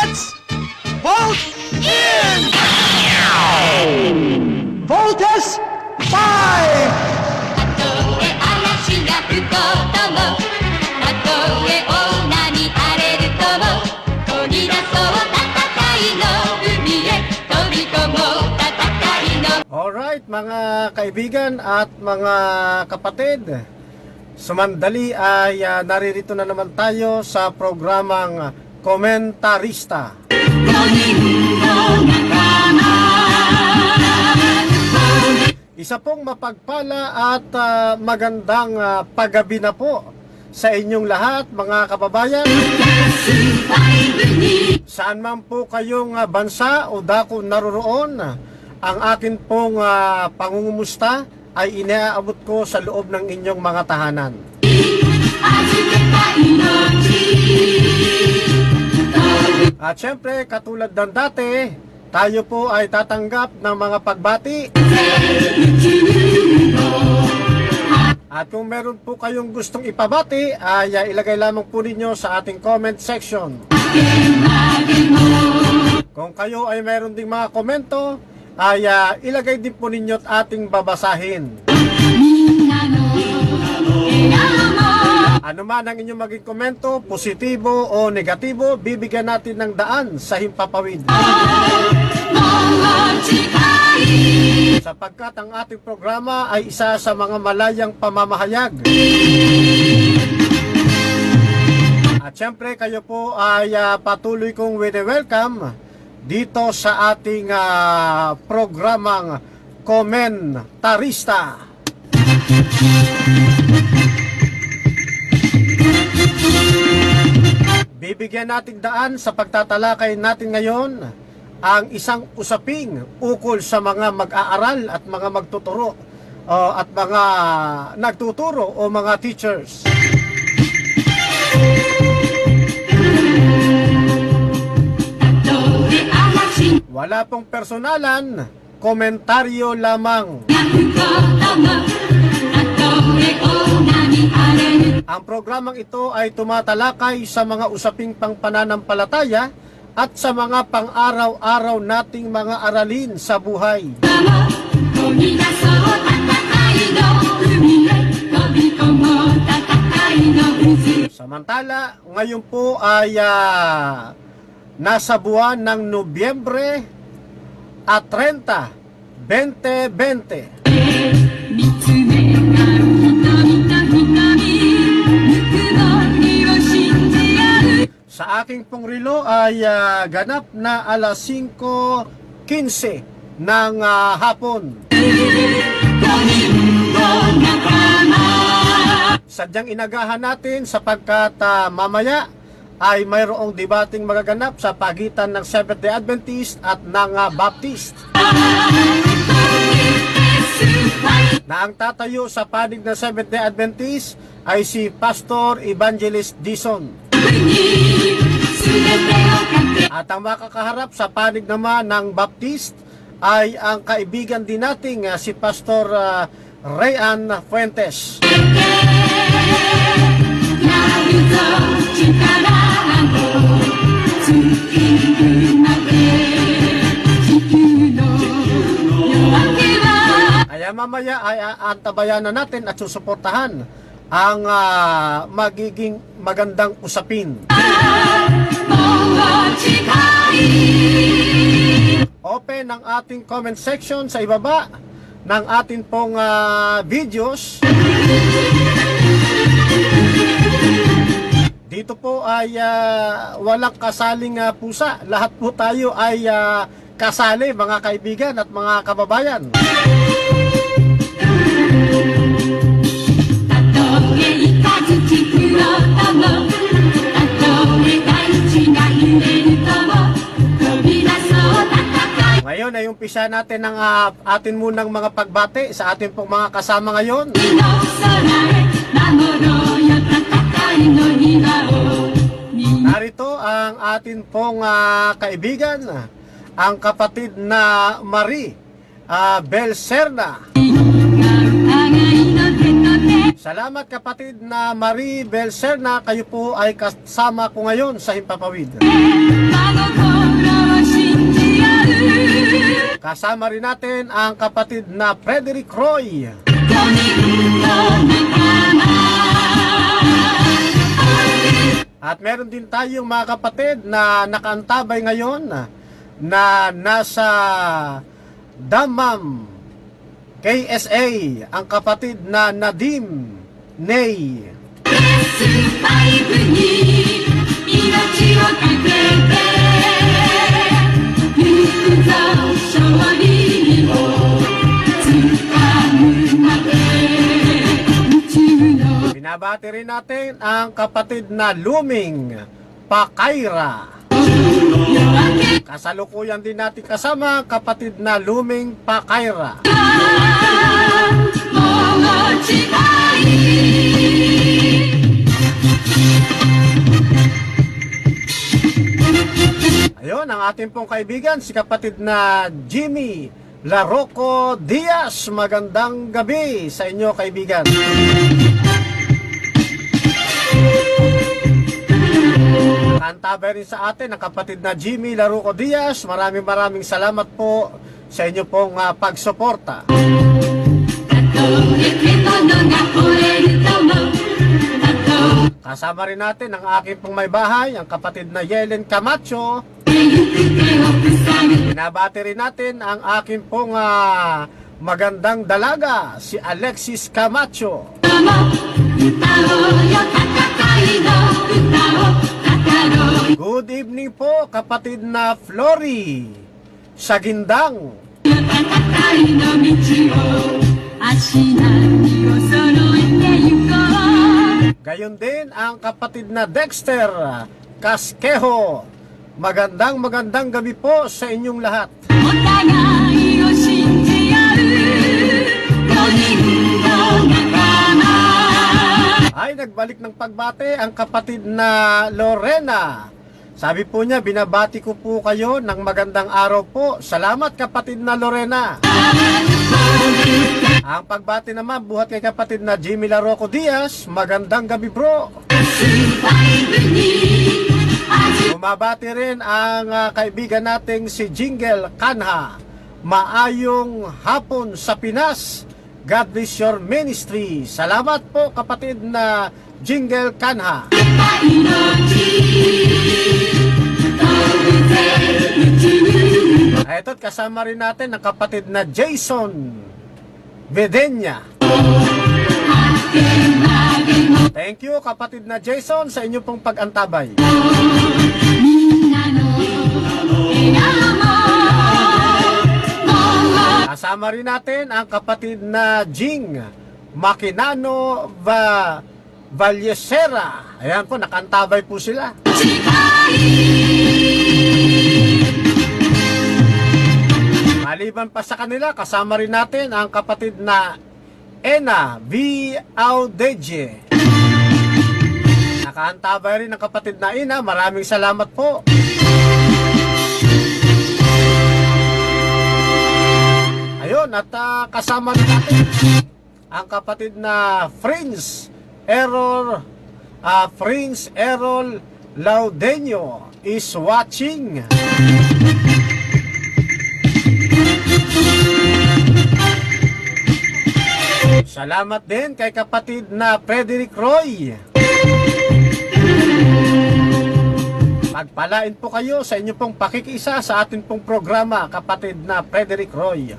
Let's vote in! Voltes 5! たとえ嵐が吹こうともたとえ女に荒れるともこぎ出そう戦いの海へ飛び込もう戦いの Alright mga kaibigan at mga kapatid, sumandali ay naririto na naman tayo sa programang Komentarista. Isa pong mapagpala at magandang paggabi na po sa inyong lahat mga kababayan. Saan man po kayong bansa o dako naroroon, ang akin pong pangungumusta ay inaabot ko sa loob ng inyong mga tahanan. At syempre, katulad ng dati, tayo po ay tatanggap ng mga pagbati. At kung meron po kayong gustong ipabati, ay ilagay lamang po ninyo sa ating comment section. Kung kayo ay meron ding mga komento, ay ilagay din po ninyo at ating babasahin. Ano man ang inyong maging komento, positibo o negatibo, bibigyan natin ng daan sa himpapawid. Sapagkat ang ating programa ay isa sa mga malayang pamamahayag. At syempre kayo po ay patuloy kong welcome dito sa ating programang Komentarista. Bibigyan natin daan sa pagtatalakay natin ngayon ang isang usaping ukol sa mga mag-aaral at mga magtuturo at mga nagtuturo o mga teachers. Wala pong personalan, komentaryo lamang. Ang programang ito ay tumatalakay sa mga usaping pangpananampalataya at sa mga pang-araw-araw nating mga aralin sa buhay. Samantala, ngayon po ay nasa buwan ng Nobyembre at 30, 2020. Sa aking pong relo ay ganap na alas 5:15 ng hapon. Sadyang inagahan natin sapagkat mamaya ay mayroong debating magaganap sa pagitan ng Seventh-day Adventist at ng Baptist. Na ang tatayo sa panig ng Seventh-day Adventist ay si Pastor Evangelist Dison. At ang makakaharap sa panig naman ng Baptist ay ang kaibigan din nating si Pastor Rayan Fuentes. Kaya mamaya ay antabayan na natin at susuportahan ang magiging magandang usapin. Open ang ating comment section sa ibaba ng ating pong videos. Dito po ay walang kasaling pusa. Lahat po tayo ay kasali mga kaibigan at mga kababayan. Ngayon ay umpisa natin ang atin munang mga pagbati sa ating pong mga kasama ngayon. Narito ang atin pong kaibigan, ang kapatid na Marie Belserna. Salamat kapatid na Marie Belserna, kayo po ay kasama ko ngayon sa Himpapawid. Kasama rin natin ang kapatid na Frederick Roy. At meron din tayong mga kapatid na nakaantabay ngayon na nasa Damam, KSA, ang kapatid na Nadim Ney. Binabati rin natin ang kapatid na Luming Pakaira. Kasalukuyan din natin kasama kapatid na Luming Pakaira. Ayun, ang ating pong kaibigan, si kapatid na Jimmy Laroco Diaz. Magandang gabi sa inyo, kaibigan. Kantabay rin sa atin ang kapatid na Jimmy Laroco Diaz. Maraming salamat po sa inyo pong pagsuporta. Kasama rin natin ang aking pong may bahay, ang kapatid na Yelen Camacho. Binabati rin natin ang aking pong magandang dalaga, si Alexis Camacho. Good evening po, kapatid na Flory Sagindang. Gayon din ang kapatid na Dexter Casquejo. Magandang gabi po sa inyong lahat. Ay, nagbalik ng pagbate ang kapatid na Lorena. Sabi po niya, binabati ko po kayo ng magandang araw po. Salamat, kapatid na Lorena. Ang pagbati naman, buhat kay kapatid na Jimmy Laroco Diaz. Magandang gabi, bro. Bumabati rin ang kaibigan nating si Jingle Kanha. Maayong hapon sa Pinas. God bless your ministry. Salamat po, kapatid na Jingle Kanha. Ito't kasama rin natin ang kapatid na Jason Vedenya. Thank you, kapatid na Jason, sa inyo pong pag-antabay. Kasama rin natin ang kapatid na Jing Makinano Vallesera. Ayan po, nakantabay po sila. Maliban pa sa kanila, kasama rin natin ang kapatid na Ena V. Audeje. Nakaantabay rin ang kapatid na Ina. Maraming salamat po. Ayun, at kasama rin natin ang kapatid na Prince Errol Laudenio is watching. Salamat din kay kapatid na Frederick Roy. Pagpalain po kayo sa inyo pong pakikiisa sa atin pong programa, kapatid na Frederick Roy.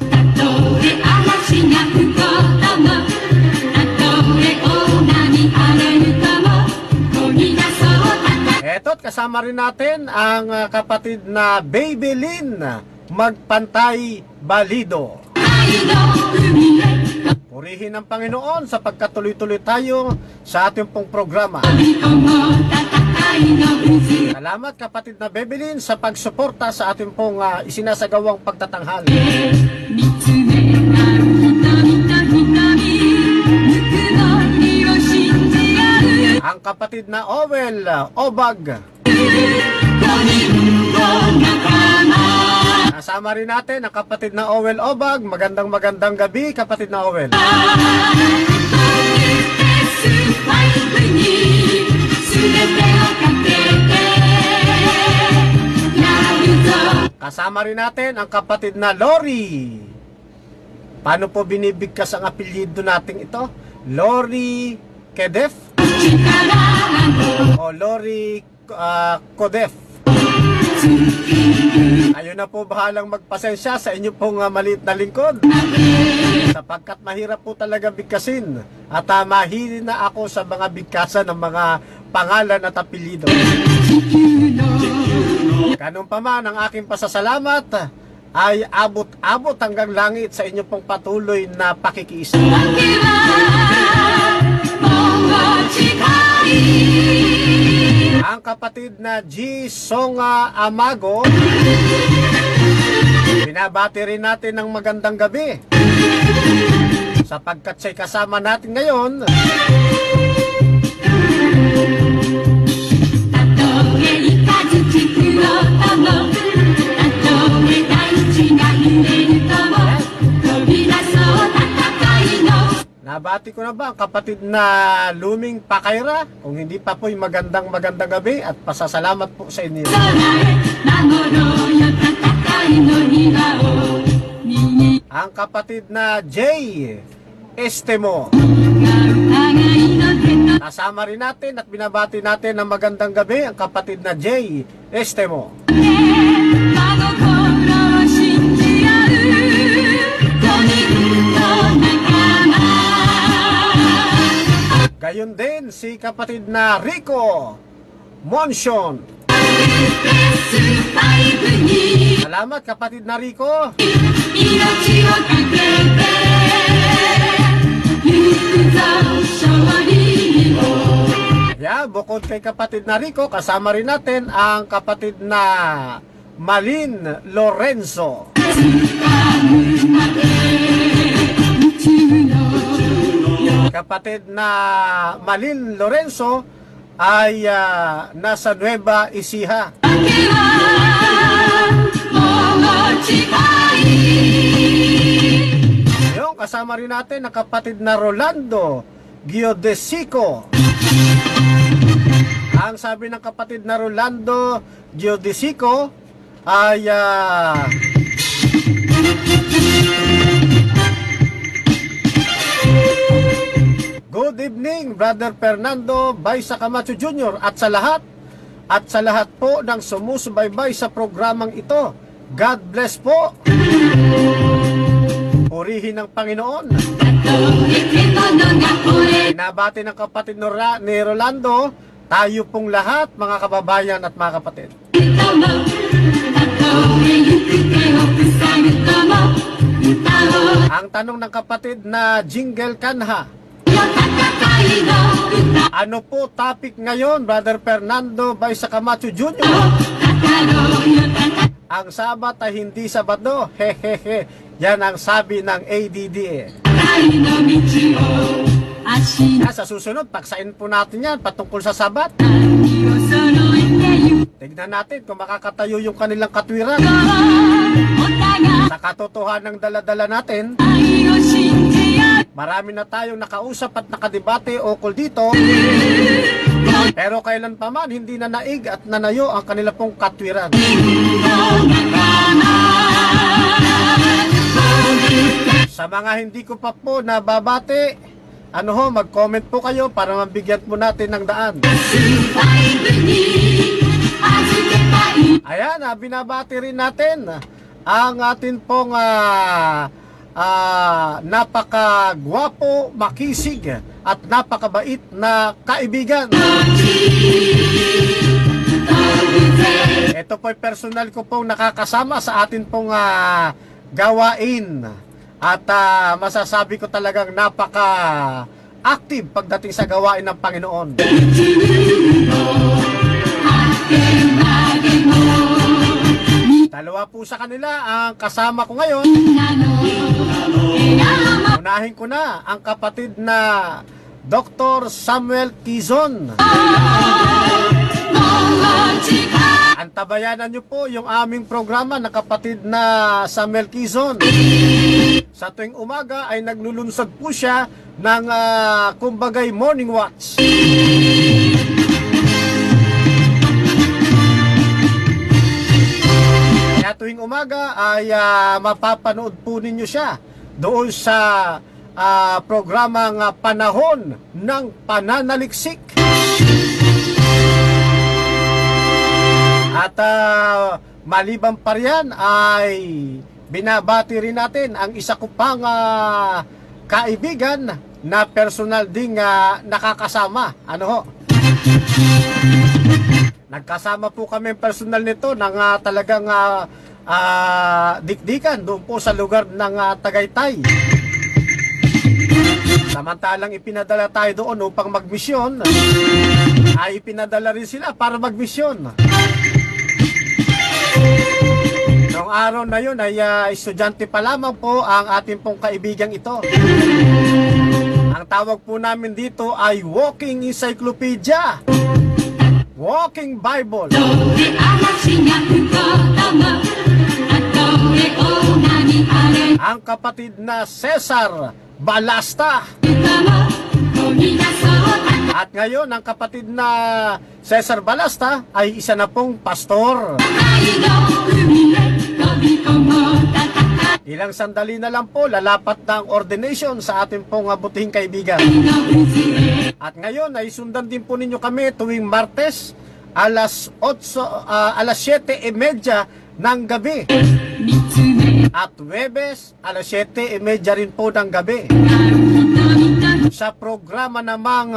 Eto't kasama rin natin ang kapatid na Babylin Magpantay Balido. Purihin ang Panginoon sa pagkatuloy-tuloy tayo sa ating pong programa. Salamat, kapatid na Babylin, sa pagsuporta sa ating pong isinasagawang pagtatanghal. Ang kapatid na Owel Obag. Kasama rin natin ang kapatid na Owel Obag. Magandang gabi, kapatid na Owel. Kasama rin natin ang kapatid na Lori. Paano po binibigkas ang apelyido nating ito? Lori Kedef o Lori Kodef? Ayun na po bahalang magpasensya sa inyo pong maliit na lingkod, sapagkat mahirap po talaga bigkasin at mahili na ako sa mga bigkasan ng mga pangalan at apelyido. Ganun pa man, ang aking pasasalamat ay abot-abot hanggang langit sa inyo pong patuloy na pakikiisa. Ang kapatid na G. Songa Amago, binabati rin natin ng magandang gabi, sapagkat siya'y kasama natin ngayon. Nabati ko na ba ang kapatid na Luming Pakaira? Kung hindi pa po'y magandang gabi at pasasalamat po sa inyo. Ang kapatid na Jay Estemo, kasama rin natin at binabati natin ng magandang gabi ang kapatid na Jay Estemo. Gayon din si kapatid na Rico Monsion. Salamat kapatid na Rico. Yeah, bukod kay kapatid na Rico, kasama rin natin ang kapatid na Malin Lorenzo. Kapatid na Malin Lorenzo ay nasa Nueva Ecija. Yung kasama rin natin ang kapatid na Rolando Giodesico. Ang sabi ng kapatid na Rolando Giodesico ay good evening, Brother Fernando Baisa Camacho Jr. at sa lahat po ng sumusubaybay sa programang ito. God bless po. Purihin ng Panginoon. Pinabati ng kapatid ni Rolando, tayo pong lahat, mga kababayan at mga kapatid. Ang tanong ng kapatid na Jingle Kanha, ano po topic ngayon, Brother Fernando Baisa Camacho Jr.? Ang Sabat ay hindi Sabado. Hehehe. Yan ang sabi ng ADDA. Sa susunod, paksain po natin yan patungkol sa Sabat. Tignan natin kung makakatayo yung kanilang katwiran. Sa katotohanan ng dala-dala natin, marami na tayong nakausap at nakadebate ukol dito, pero kailan pa man hindi na naig at nanayo ang kanila pong katwiran. Sa mga hindi ko pa po nababate, mag-comment po kayo para mabigyan po natin ng daan. Ayan, binabati rin natin ang atin pong napakagwapo, makisig at napakabait na kaibigan. Ito po'y personal ko pong nakakasama sa atin pong gawain at masasabi ko talagang napaka-active pagdating sa gawain ng Panginoon. Dalawa po sa kanila ang kasama ko ngayon. Unahin ko na ang kapatid na Dr. Samuel Quizon. Antabayanan nyo po yung aming programa na kapatid na Samuel Quizon. Sa tuwing umaga ay naglulunsad po siya ng kumbagay morning watch. tuwing umaga ay mapapanood po ninyo siya doon sa programang Panahon ng Pananaliksik. At maliban pa riyan ay binabati rin natin ang isa ko pang kaibigan na personal ding nakakasama. Ano ho? Nagkasama po kami personal nito ng talagang dikdikan doon po sa lugar ng Tagaytay. Samantalang ipinadala tayo doon upang magmisyon, ay ipinadala rin sila para magmisyon. Noong araw na yun ay estudyante pa lamang po ang ating pong kaibigang ito. Ang tawag po namin dito ay Walking Encyclopedia, Walking Bible. Ang kapatid na Cesar Balasta. At ngayon, ang kapatid na Cesar Balasta ay isa na pong pastor. Ilang sandali na lang po, lalapat na ang ordination sa ating pong butihing kaibigan. At ngayon, ay sundan din po ninyo kami tuwing Martes, alas 7:30 ng gabi. At Huwebes, alas 7:30 rin po ng gabi. Sa programa namang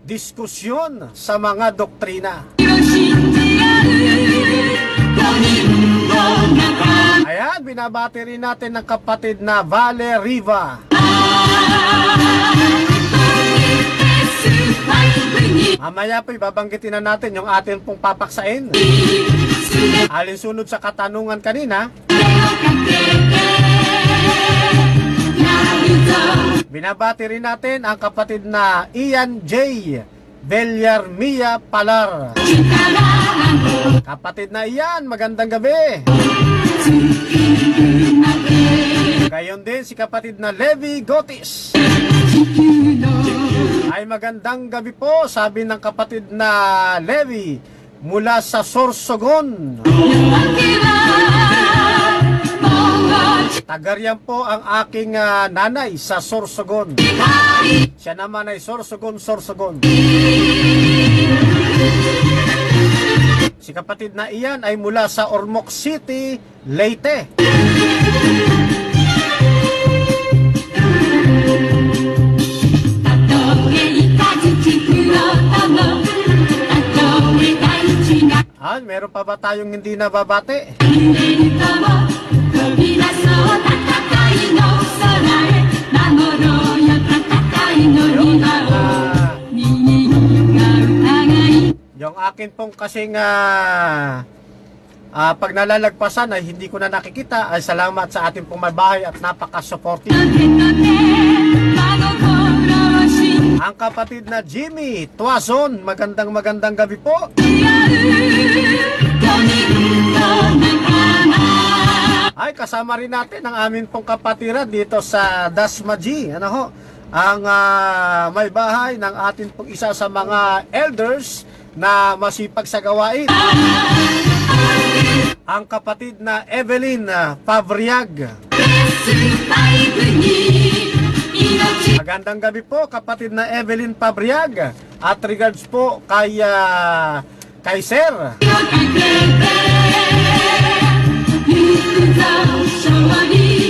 diskusyon sa mga doktrina. Ayan, binabati rin natin ng kapatid na Vale Riva. Mamaya po ibabanggitin na natin yung atin pong papaksain. Alinsunod sa katanungan kanina, binabati rin natin ang kapatid na Ian J. Villarmia Palar. Kapatid na Ian, magandang gabi. Gayon din si kapatid na Levi Gotis. Ay magandang gabi po, sabi ng kapatid na Levi mula sa Sorsogon. Tagaryan po ang aking nanay sa Sorsogon. Siya naman ay Sorsogon. Si kapatid na iyan ay mula sa Ormoc City, Leyte. Meron pa ba tayong hindi nababate? Yung akin pong kasing pag nalalagpasan ay hindi ko na nakikita, ay salamat sa ating pong mabahay at napaka-supportive. Ang kapatid na Jimmy Tuazon, magandang gabi po. Ay, kasama rin natin ang amin pong kapatiran dito sa Dasmaji. Ano ho? Ang may bahay ng atin pong isa sa mga elders na masipag sa gawain. Ang kapatid na Evelyn Pavriag. Magandang gabi po kapatid na Evelyn Pavriag. At regards po kay Sir.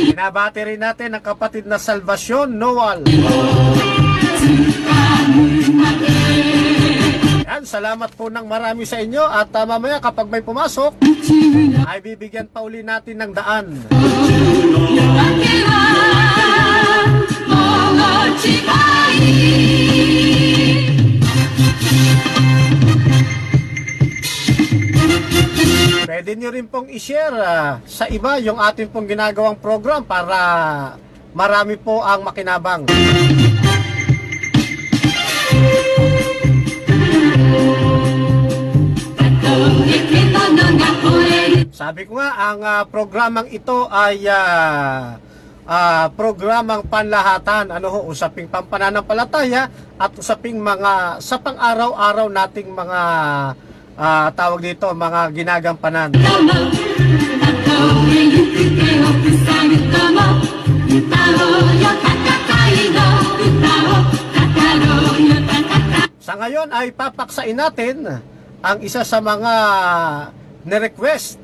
Binabati rin natin ang kapatid na Salvacion Noal. Yan, salamat po ng marami sa inyo. At mamaya kapag may pumasok, ay bibigyan pa uli natin ng daan. Pwede nyo rin pong i-share sa iba yung ating pong ginagawang program para marami po ang makinabang. Sabi ko nga, ang programang ito ay programang panlahatan, usaping pampananampalataya at usaping mga sa pang-araw-araw nating mga tawag dito, mga ginagampanan. たとえ行く手を塞ぐとも歌おうよ戦いの歌を語ろうよ戦い Sa ngayon ay papaksain natin ang isa sa mga ni-request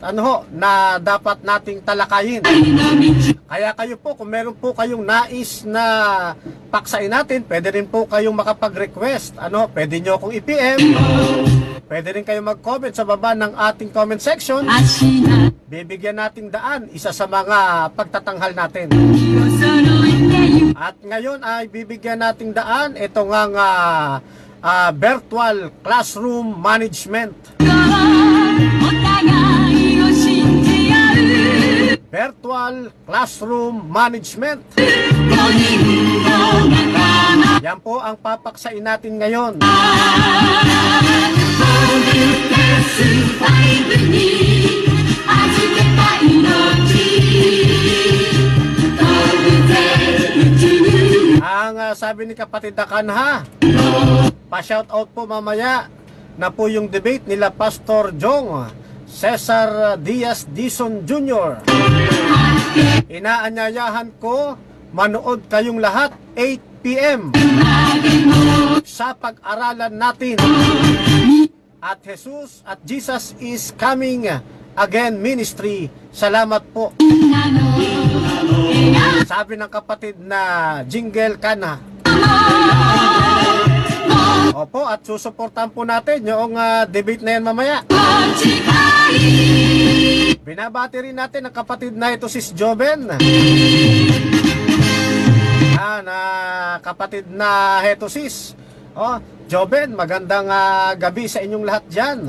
na dapat nating talakayin. の道 Kaya kayo po, kung meron po kayong nais na paksain natin, pwede rin po kayong makapag-request. Pwede nyo akong i-PM. Pwede rin kayong mag-comment sa baba ng ating comment section. 足な Bibigyan nating daan isa sa mga pagtatanghal natin. 気を揃えてゆ At ngayon ay bibigyan nating daan ito nga virtual classroom management. こうお互いを信じ合う Virtual classroom management. 5人の仲間 Yan po ang papaksain natin ngayon. フォルテス5に預けた命飛ぶぜ宇宙 Ang sabi ni kapatid Akanha, pa-shoutout po mamaya na po yung debate nila Pastor Jong Cesar Diaz Dizon Jr. Inaanyayahan ko manood kayong lahat 8 p.m. sa pag-aralan natin at Jesus at Jesus is coming again ministry. Salamat po. Sabi ng kapatid na Jingle Kana. Opo, at susuportahan po natin yung debate na yan mamaya. Binabati rin natin ang kapatid na ito si Joven. Na kapatid na Hetosis. Joven, magandang gabi sa inyong lahat dyan.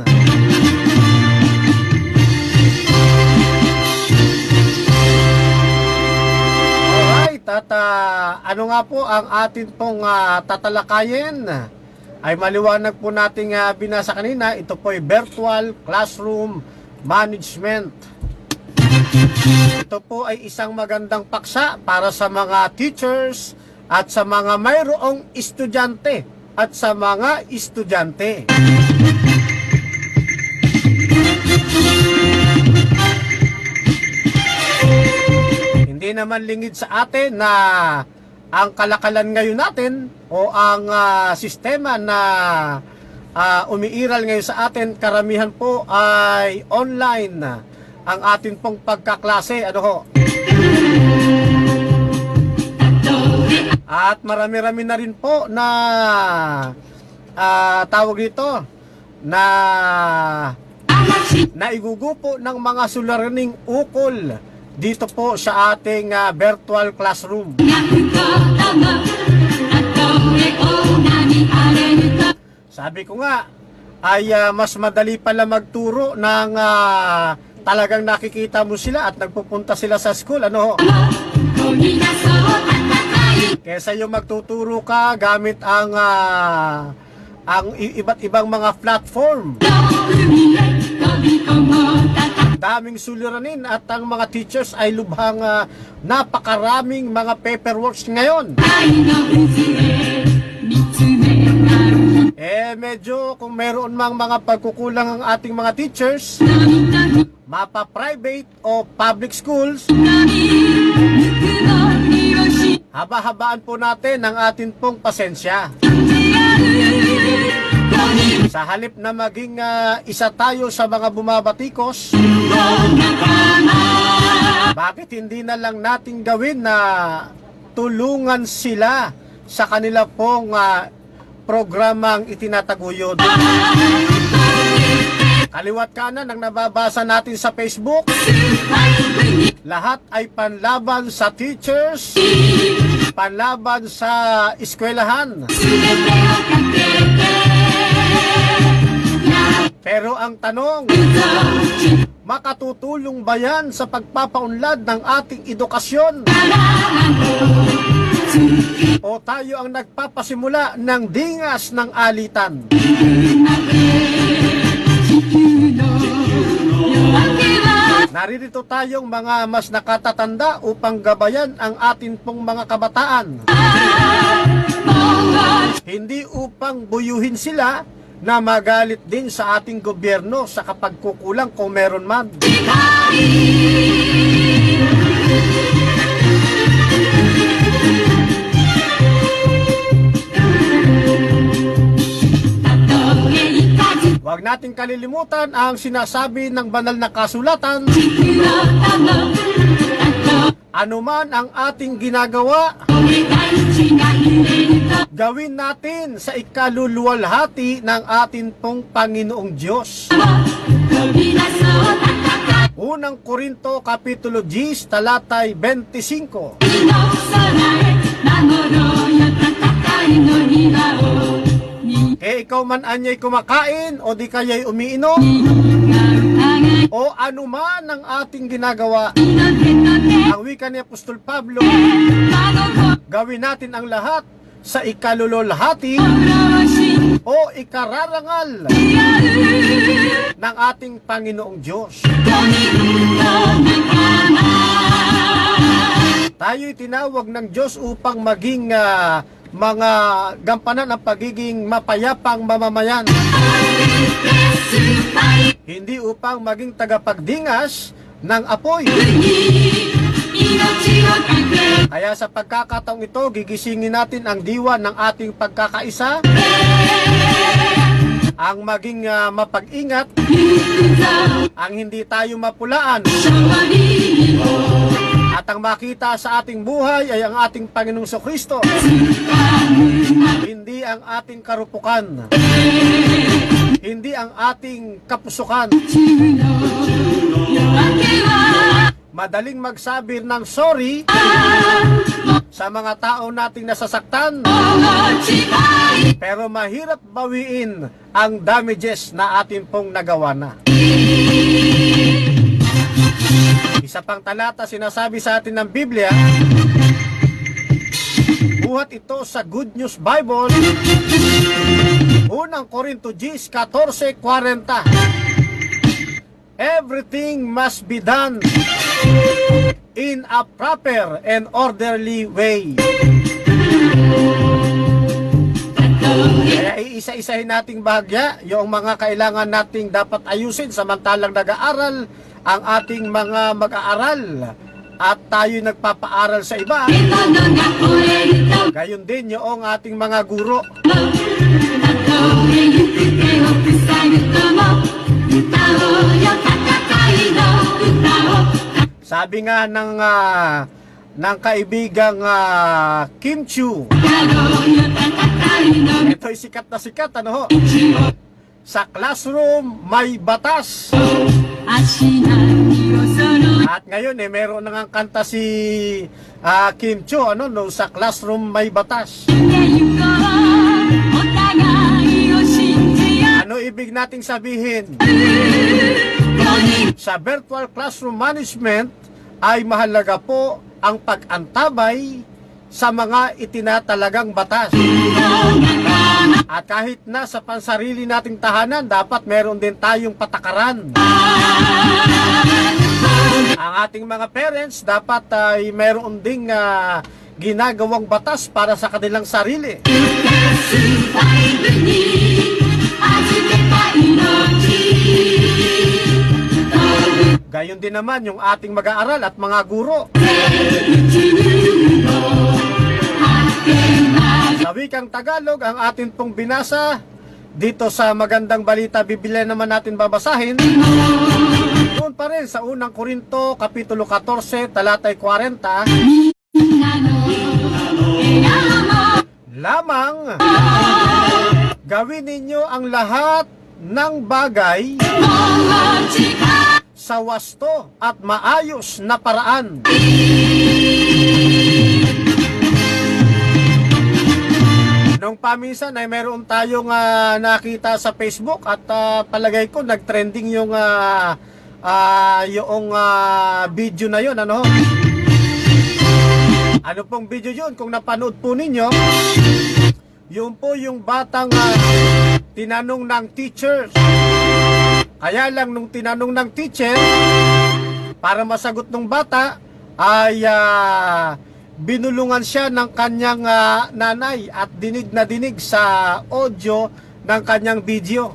Alright, at ano nga po ang atin pong tatalakayin? Ay maliwanag po nating binasa kanina, ito po ay virtual classroom management. Ito po ay isang magandang paksa para sa mga teachers at sa mga mayroong estudyante at sa mga estudyante. Hindi naman lingid sa atin na ang kalakalan ngayon natin o ang sistema na umiiral ngayon sa atin, karamihan po ay online ang atin pong pagkaklase. At marami-rami na rin po na tawag dito na naigugupo ng mga suliraning ukol dito po sa ating virtual classroom. Sabi ko nga ay mas madali pala magturo ng talagang nakikita mo sila at nagpupunta sila sa school, kesa yung magtuturo ka gamit ang iba't ibang mga platform. Daming suliranin at ang mga teachers ay lubhang napakaraming mga paperworks ngayon. Medyo kung meron mang mga pagkukulang ang ating mga teachers, mapa-private o public schools, haba-habaan po natin ang atin pong pasensya. Sa halip na maging isa tayo sa mga bumabatikos, bakit hindi na lang natin gawin na tulungan sila sa kanila pong programang itinataguyod? Kaliwat kanan ang nababasa natin sa Facebook, lahat ay panlaban sa teachers, panlaban sa eskwelahan. Pero ang tanong, makatutulong ba yan sa pagpapaunlad ng ating edukasyon? O tayo ang nagpapasimula ng dingas ng alitan? Naririto tayong mga mas nakatatanda upang gabayan ang atin pong mga kabataan. Hindi upang buyuhin sila, na magalit din sa ating gobyerno sa kapagkukulang kung meron man. Huwag nating kalilimutan ang sinasabi ng banal na kasulatan. Anuman ang ating ginagawa, gawin natin sa ikaluluwalhati ng atin pong Panginoong Diyos. Unang Korinto Kapitulo 10 talatay 25. Ikaw man anya'y kumakain o di kaya'y umiinom o anuman ang ating ginagawa, ang wika ni Apostol Pablo, gawin natin ang lahat sa ikalululhati o ikararangal ng ating Panginoong Diyos. Tayo'y tinawag ng Diyos upang maging mga gampanan ng pagiging mapayapang mamamayan. Hindi upang maging tagapagdingas ng apoy. Kaya sa pagkakataong ito, gigisingin natin ang diwa ng ating pagkakaisa, ang maging mapag-ingat, ang hindi tayo mapulaan, at ang makita sa ating buhay ay ang ating Panginoong Kristo, hindi ang ating karupukan, hindi ang ating kapusukan. Madaling magsabi ng sorry sa mga tao nating nasasaktan, pero mahirap bawiin ang damages na atin pong nagawa na. Isa pang talata sinasabi sa atin ng Biblia, buhat ito sa Good News Bible, unang Korinto 10:14-40. Everything must be done in a proper and orderly way. Kaya iisa-isahin nating bahagya yung mga kailangan nating dapat ayusin samantalang nag-aaral ang ating mga mag-aaral at tayo nagpapaaral sa iba. Gayon din yung ating mga guro. Sabi nga ng kaibigang Kim Chiu, ito'y sikat na sikat, ano ho? Sa classroom may batas. At ngayon meron na nga kanta si Kim Chiu, ano, no, sa classroom may batas. Ano ibig nating sabihin? Sa virtual classroom management ay mahalaga po ang pag-antabay sa mga itinatalagang batas. At kahit na sa pansarili nating tahanan, dapat meron din tayong patakaran. Ang ating mga parents dapat ay meron ding ginagawang batas para sa kanilang sarili. Gayon din naman yung ating mag-aaral at mga guro. Sa wikang Tagalog, ang atin pong binasa dito sa Magandang Balita Biblia naman natin babasahin. Doon pa rin sa unang Korinto Kapitulo 14 talatay 40. Lamang gawin ninyo ang lahat ng bagay sa wasto at maayos na paraan. Nung paminsan ay meron tayong nakita sa Facebook at palagay ko nag-trending yung video na yun, ano? Ano pong video yun? Kung napanood po ninyo, yun po yung batang tinanong ng teacher. Kaya lang nung tinanong ng teacher, para masagot ng bata, ay binulungan siya ng kanyang nanay at dinig na dinig sa audio ng kanyang video.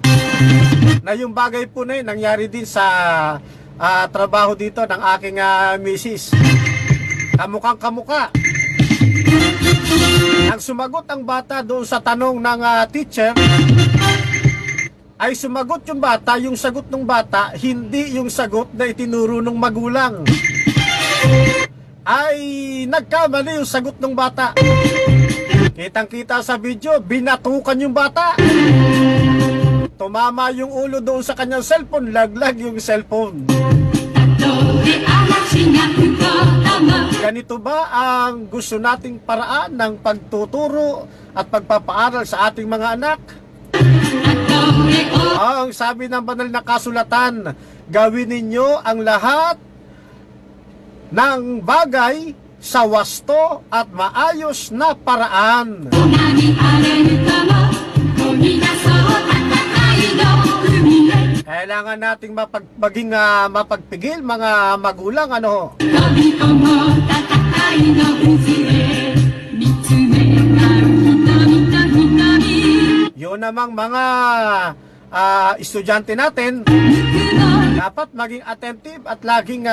Na yung bagay po na yun, nangyari din sa trabaho dito ng aking misis. Kamukhang kamuka. Ang sumagot ang bata doon sa tanong ng teacher, ay sumagot yung bata, yung sagot ng bata, hindi yung sagot na itinuro ng magulang. Ay nagkamali yung sagot ng bata. Kitang-kita sa video, binatukan yung bata. Tumama yung ulo doon sa kanyang cellphone, laglag yung cellphone. Ganito ba ang gusto nating paraan ng pagtuturo at pagpapaaral sa ating mga anak? Ang sabi ng banal na kasulatan, gawin ninyo ang lahat ng bagay sa wasto at maayos na paraan. Kailangan nating maging mapagpigil mga magulang, ano? Yun namang mga estudyante natin, dapat maging attentive at laging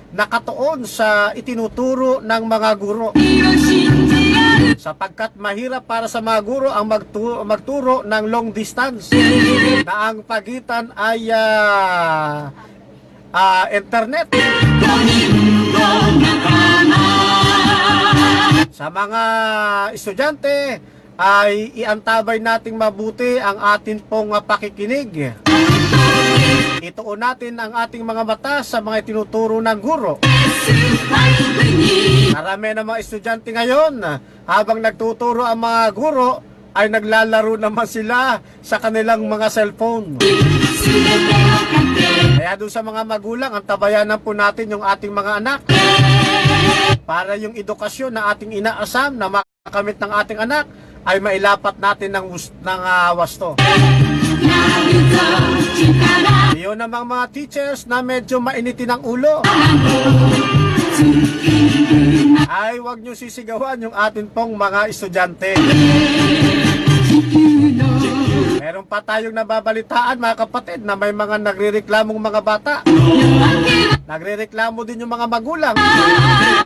nakatuon sa itinuturo ng mga guro. Sapagkat mahirap para sa mga guro ang magturo ng long distance na ang pagitan ay internet. Sa mga estudyante ay iantabay nating mabuti ang atin pong pakikinig. Ituon natin ang ating mga mata sa mga tinuturo ng guro. Marami ng mga estudyante ngayon, habang nagtuturo ang mga guro, ay naglalaro naman sila sa kanilang mga cellphone. Kaya doon sa mga magulang, ang tabayanan po natin yung ating mga anak para yung edukasyon na ating inaasam na makamit ng ating anak ay mailapat natin ng wasto. Yun namang mga teachers na medyo mainitin ang ulo, ay huwag nyo sisigawan yung atin pong mga estudyante. Meron pa tayong nababalitaan mga kapatid na may mga nagrereklamong mga bata. Nagrereklamo din yung mga magulang.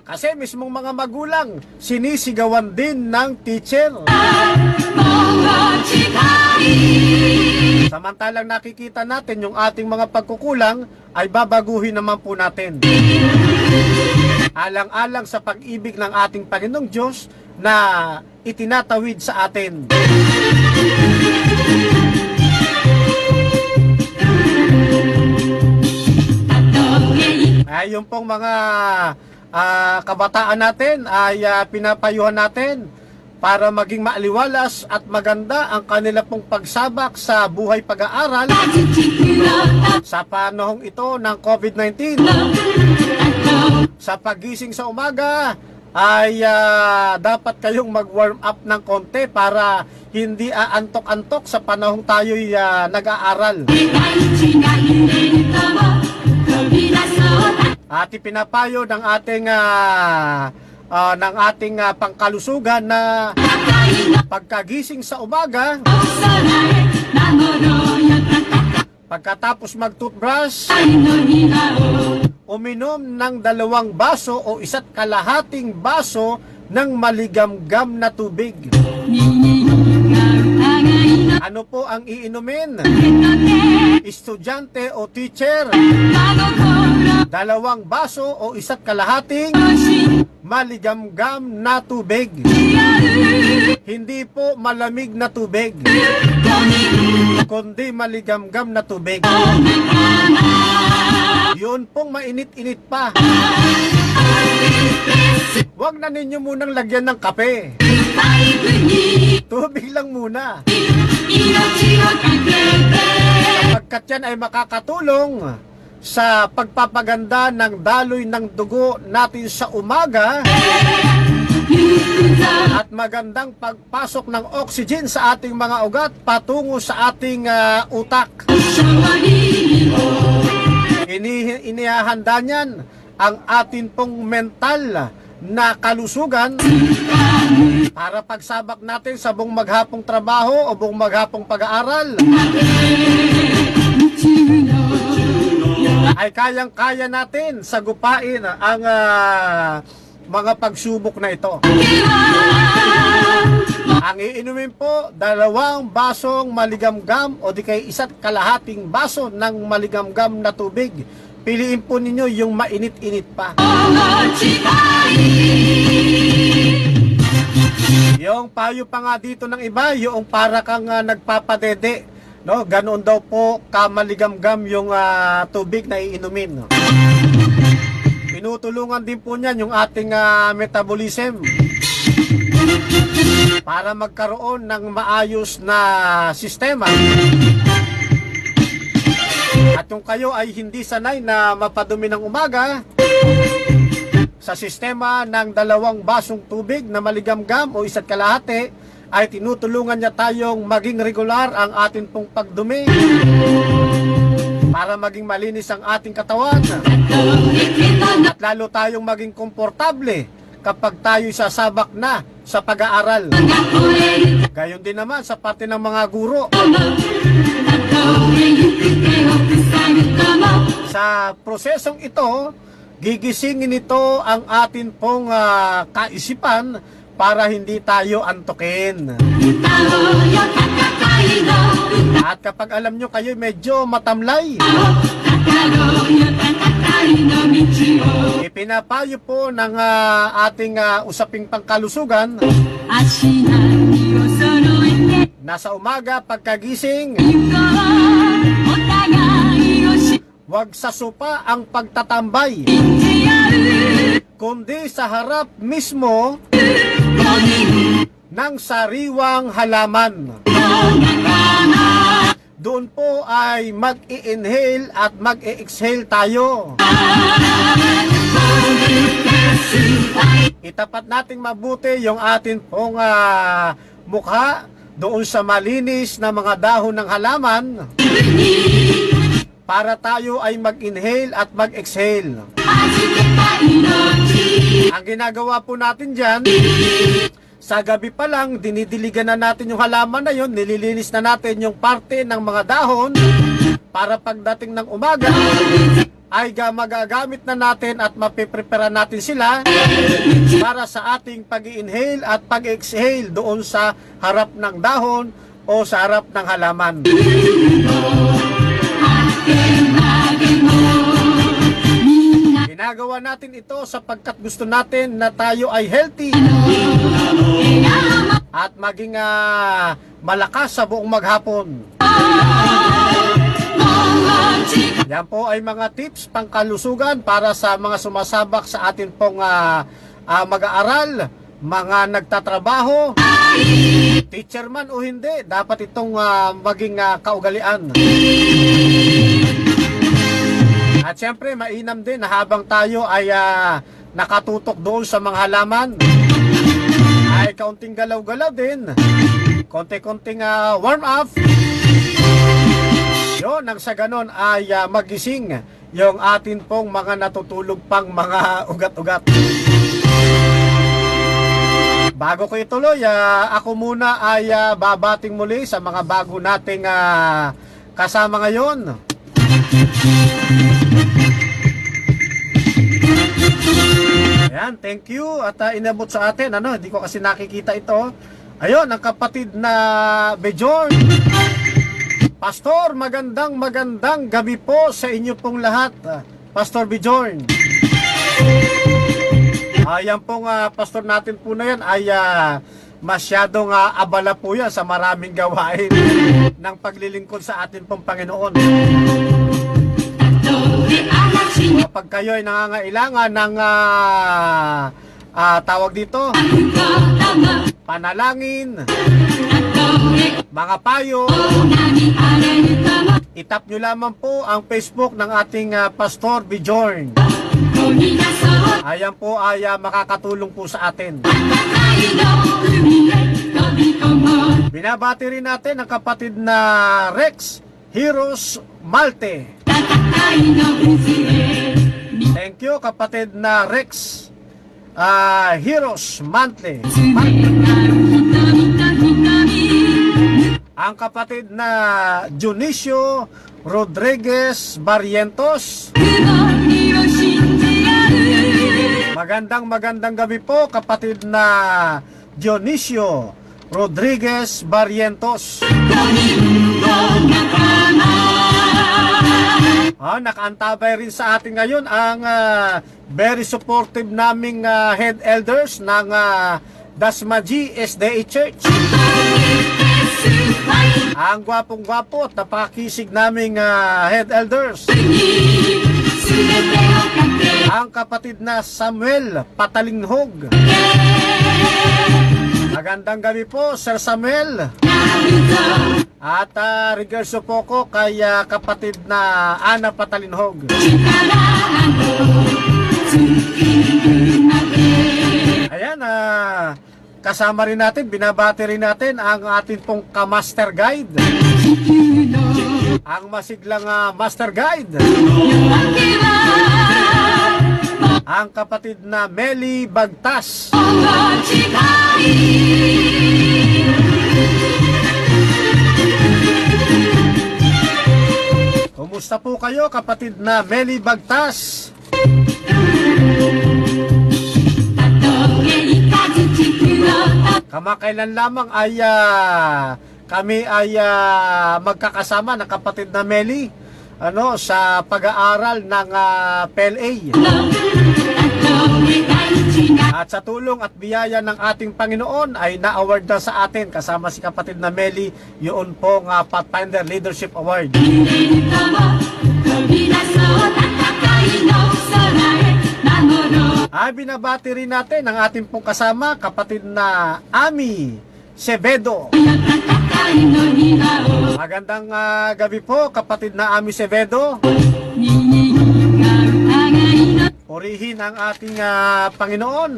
Kasi mismong mga magulang sinisigawan din ng teacher. Samantalang nakikita natin yung ating mga pagkukulang ay babaguhin naman po natin. Alang-alang sa pag-ibig ng ating Panginoong Diyos na itinatawid sa atin. Ay yung pong mga kabataan natin ay pinapayuhan natin para maging maaliwalas at maganda ang kanila pong pagsabak sa buhay pag-aaral sa panahong ito ng COVID-19. Sa pagising sa umaga ay dapat kayong mag-warm up ng konti para hindi aantok-antok sa panahong tayo'y nag-aaral. At ipinapayo ng ating pangkalusugan na pagkagising sa umaga, pagkatapos mag-toothbrush, uminom ng 2 baso o 1 kalahating baso ng maligamgam na tubig. Ano po ang iinumin? Estudyante o teacher? 2 baso o 1 kalahating maligamgam na tubig. Hindi po malamig na tubig, kundi maligamgam na tubig. Yun pong mainit-init pa. Huwag na ninyo munang lagyan ng kape. Tubig lang muna. Sapagkat yan ay makakatulong sa pagpapaganda ng daloy ng dugo natin sa umaga at magandang pagpasok ng oxygen sa ating mga ugat patungo sa ating utak. Inihahanda niyan ang atin pong mental na kalusugan para pagsabak natin sa buong maghapong trabaho o buong maghapong pag-aaral ay kayang-kaya natin sagupain ang mga pagsubok na ito. Ang iinumin po, 2 basong maligamgam o di kay 1 kalahating baso ng maligamgam na tubig. Piliin po ninyo yung mainit-init pa. Yung payo pa nga dito ng iba, yung para kang nagpapadede, no? Ganoon daw po kamaligamgam yung tubig na iinumin. No? Tinutulungan din po niyan yung ating metabolism para magkaroon ng maayos na sistema. At kung kayo ay hindi sanay na mapadumi ng umaga, sa sistema ng 2 basong tubig na maligamgam o 1 kalahati, ay tinutulungan niya tayong maging regular ang ating pong pagdumi para maging malinis ang ating katawan at lalo tayong maging komportable kapag tayo sasabak na sa pag-aaral. Gayon din naman sa parte ng mga guro. Sa prosesong ito, gigisingin ito ang atin pong kaisipan para hindi tayo antukin. At kapag alam nyo kayo medyo matamlay, ipinapayo po ng ating usaping pangkalusugan na sa umaga pagkagising, huwag sa sopa ang pagtatambay, kundi sa harap mismo ng sariwang halaman. Doon po ay mag-i-inhale at mag-i-exhale tayo. Itapat nating mabuti yung atin pong mukha doon sa malinis na mga dahon ng halaman para tayo ay mag-inhale at mag-exhale. Ang ginagawa po natin dyan, sa gabi pa lang, dinidiligan na natin yung halaman na yun, nililinis na natin yung parte ng mga dahon para pagdating ng umaga ay magagamit na natin at mapiprepara natin sila para sa ating pag-i-inhale at pag-exhale doon sa harap ng dahon o sa harap ng halaman. Ginagawa natin ito sapagkat gusto natin na tayo ay healthy at maging malakas sa buong maghapon. Yan po ay mga tips pangkalusugan para sa mga sumasabak sa atin pong mag-aaral, mga nagtatrabaho, teacher man o hindi, dapat itong maging kaugalian. At syempre, mainam din na habang tayo ay nakatutok doon sa mga halaman, ay kaunting galaw-galaw din, konti-konting warm up. Yun, nang sa ganon ay magising yung atin pong mga natutulog pang mga ugat-ugat. Bago ko ituloy, ako muna ay babating muli sa mga bago nating kasama ngayon. Ayan, thank you at inabot sa atin, hindi ko kasi nakikita ito. Ayun, ang kapatid na Bejorn. Pastor, magandang gabi po sa inyo pong lahat, Pastor Bejorn. Ayan pong pastor natin po na yan ay masyadong abala po yan sa maraming gawain ng paglilingkod sa atin pong Panginoon. Kapag kayo ay nangangailangan ng tawag dito, panalangin, mga payo, itap nyo lamang po ang Facebook ng ating Pastor Bejorn. Ayan po ay makakatulong po sa atin. Binabati rin natin ang kapatid na Rex Heroes Malte. Thank you kapatid na Rex Heroes Malte. ang kapatid na Dionisio Rodriguez Barrientos. Magandang gabi po, kapatid na Dionisio Rodriguez Barrientos. Nakaantabay rin sa atin ngayon ang very supportive naming head elders ng Dasmaji SDA Church. Ang gwapong-gwapo at napakakisig naming head elders. Ang kapatid na Samuel Patalinghog. Magandang gabi po, Sir Samuel. At regards po ko kay kapatid na Ana Patalinhog. Ayan, kasama rin natin, binabati rin natin ang ating pong ka-master guide. Ang masiglang master guide. Ang kapatid na Meli Bagtas. Kumusta po kayo, kapatid na Meli Bagtas? Kamakailan lamang ay kami ay magkakasama ng kapatid na Meli sa pag-aaral ng PLA. At sa tulong at biyaya ng ating Panginoon ay na-award na sa atin kasama si kapatid na Meli yun pong Pathfinder Leadership Award. Binabati rin natin ang ating pong kasama, kapatid na Ami Sevedo. Magandang gabi po, kapatid na Ami Sevedo. Purihin ang ating Panginoon.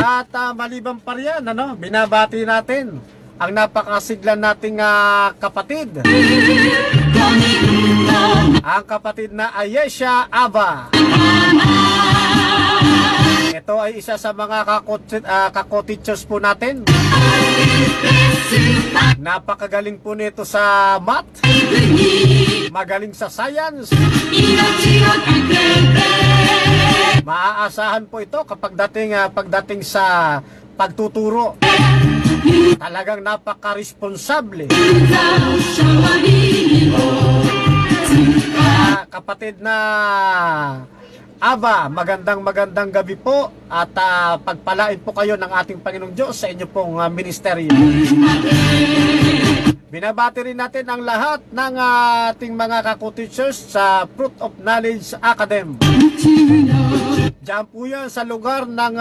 At maliban pa riyan, binabati natin ang napakasiglan nating kapatid. Ang kapatid na Ayesha Aba. Ito ay isa sa mga kako-teachers po natin. Napakagaling po nito sa math. Magaling sa science. Maaasahan po ito kapag pagdating sa pagtuturo. Talagang napaka-responsable. Kapatid na Aba, magandang gabi po at pagpalain po kayo ng ating Panginoong Diyos sa inyo pong ministeryo. Binabati rin natin ang lahat ng ating mga kako-teachers sa Fruit of Knowledge Academy. Diyan po yan sa lugar ng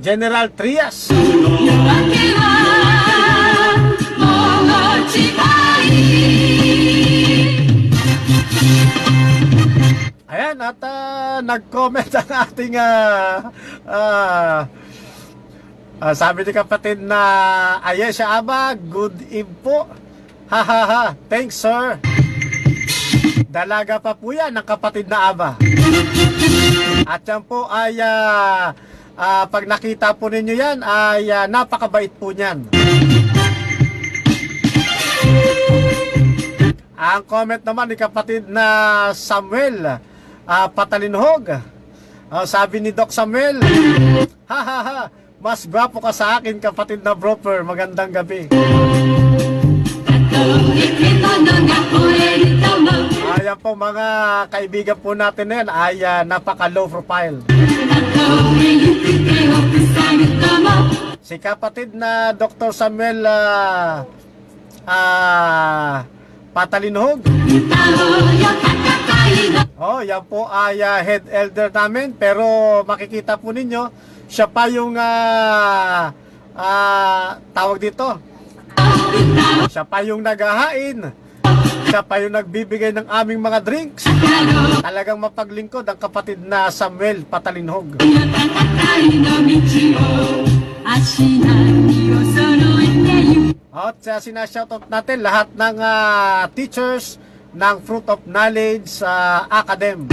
General Trias. Ayan, at nag-comment ang ating sabi ni kapatid na Ayesha Aba, good eve po. Ha. Thanks, sir. Dalaga pa po yan ng kapatid na Aba. At yan po ay pag nakita po ninyo yan ay napakabait po niyan. Ang comment naman ni kapatid na Samuel Patalinhog. Sabi ni Doc Samuel, ha, mas gwapo ka sa akin, kapatid na Broper. Magandang gabi. Ayan po, mga kaibigan po natin na yan ay napaka-low profile. Si kapatid na Dr. Samuel Patalinhog. Yan po ay head elder namin, pero makikita po ninyo, siya pa yung tawag dito. Siya pa yung naghahain. Siya pa yung nagbibigay ng aming mga drinks. Talagang mapaglingkod ang kapatid na Samuel Patalinhog. At sinashoutout natin lahat ng teachers ng Fruit of Knowledge Academy.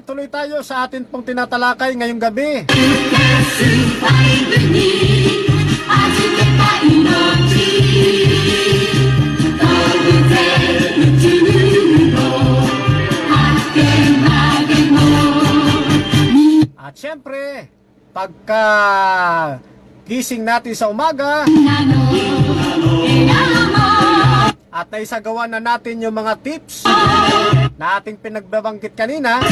tuloy tayo sa atin pong tinatalakay ngayong gabi. スパイブに預けた命動物宇宙の果てまでも At syempre, pagka gising natin sa umaga みんなの笑顔も at naisagawa na natin yung mga tips na ating pinagbabanggit kanina, も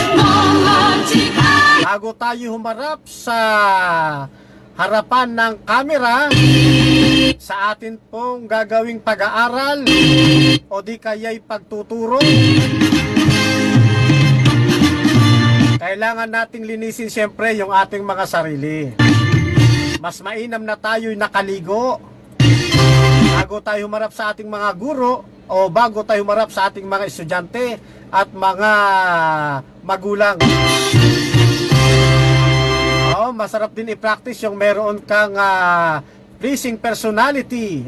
う近い bago tayo humarap sa harapan ng kamera sa atin pong gagawing pag-aaral o di kaya'y pagtuturo, kailangan nating linisin siyempre yung ating mga sarili. Mas mainam na tayo'y nakaligo bago tayo humarap sa ating mga guro o bago tayo humarap sa ating mga estudyante at mga magulang. Masarap din i-practice yung meron kang pleasing personality.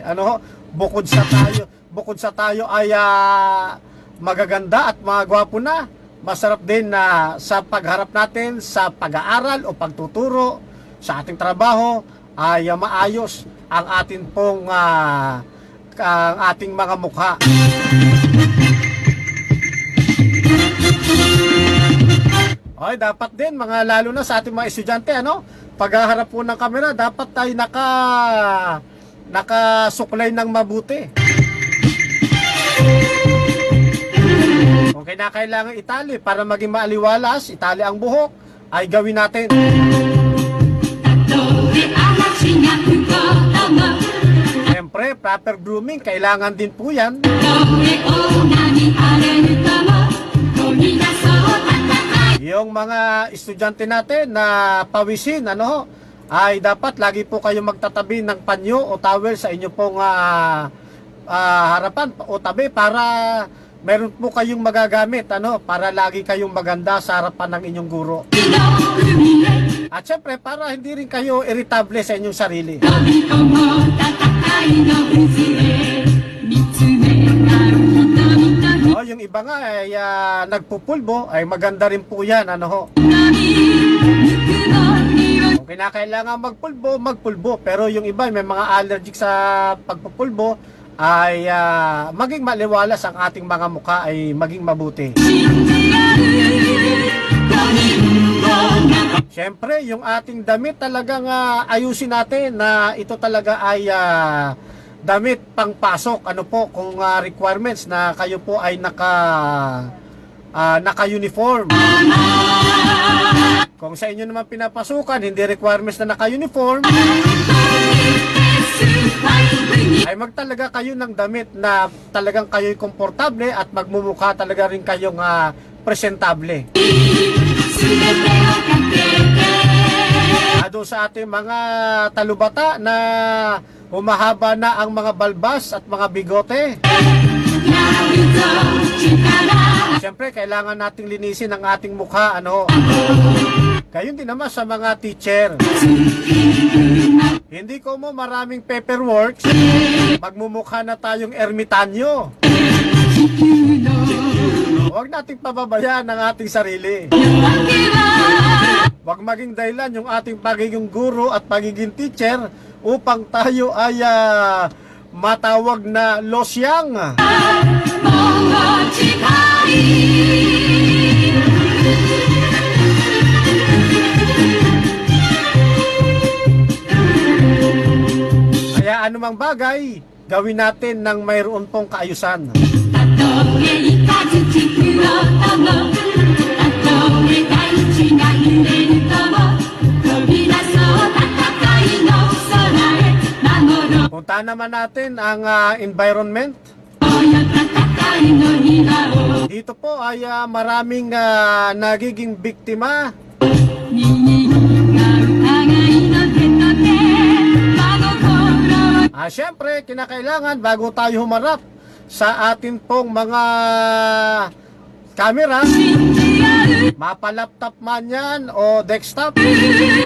Bukod sa tayo ay magaganda at mga gwapo na, masarap din na sa pagharap natin sa pag-aaral o pagtuturo sa ating trabaho ay maayos ang atin pong ang ating mga mukha. Ay, dapat din mga lalo na sa ating mga estudyante, paghaharap po ng kamera, dapat tayo nakasuklay ng mabuti. Kung kinakailangan itali para maging maaliwalas, itali ang buhok, ay gawin natin. たとえ嵐が吹こうとも Siyempre, proper grooming, kailangan din po yan. たとえ大波荒れるとも飛び出そう戦い Yung mga estudyante natin na pawisin, ay dapat lagi po kayo magtatabi ng panyo o towel sa inyo pong harapan o tabi para meron po kayong magagamit, para lagi kayong maganda sa harapan ng inyong guro. の海へ At syempre, para hindi rin kayo irritable sa inyong sarili. 飛び込もう戦いの渦へ見つめ合う人々 Yung iba nga ay nagpupulbo, ay maganda rin po yan.波ぬくもりを Kung kinakailangan magpulbo. Pero yung iba may mga allergic sa pagpupulbo, ay maging maliwalas ang ating mga mukha ay maging mabuti. 信じ合う5人を Siyempre, yung ating damit talagang ayusin natin na ito talaga ay damit pangpasok. Kung requirements na kayo po ay naka-uniform. Kung sa inyo naman pinapasukan, hindi requirements na naka-uniform, ay magtalaga kayo ng damit na talagang kayo'y komportable at magmumukha talaga rin kayong presentable. 全てをかけて Doon sa ating mga talubata na humahaba na ang mga balbas at mga bigote. やるぞ力 Siyempre, kailangan nating linisin ang ating mukha. Gayon din naman sa mga teacher. Hindi ko mo maraming paperwork, magmumukha na tayong ermitanyo. Huwag nating pababayaan ang ating sarili. Huwag maging dahilan yung ating pagiging guro at pagiging teacher upang tayo ay matawag na losyang. もう近い Kaya anumang bagay, gawin natin ng mayroon pong kaayusan. たとえいかずちくろうともたとえ大地が揺れるとも飛び出そう戦いの空へ守ろう Punta naman natin ang environment. よ戦いの庭を Dito po ay maraming nagiging biktima. 右が疑いの手と手真心を Siyempre, kinakailangan bago tayo humarap sa atin pong mga camera, 信じ合う mapalaptop man yan o desktop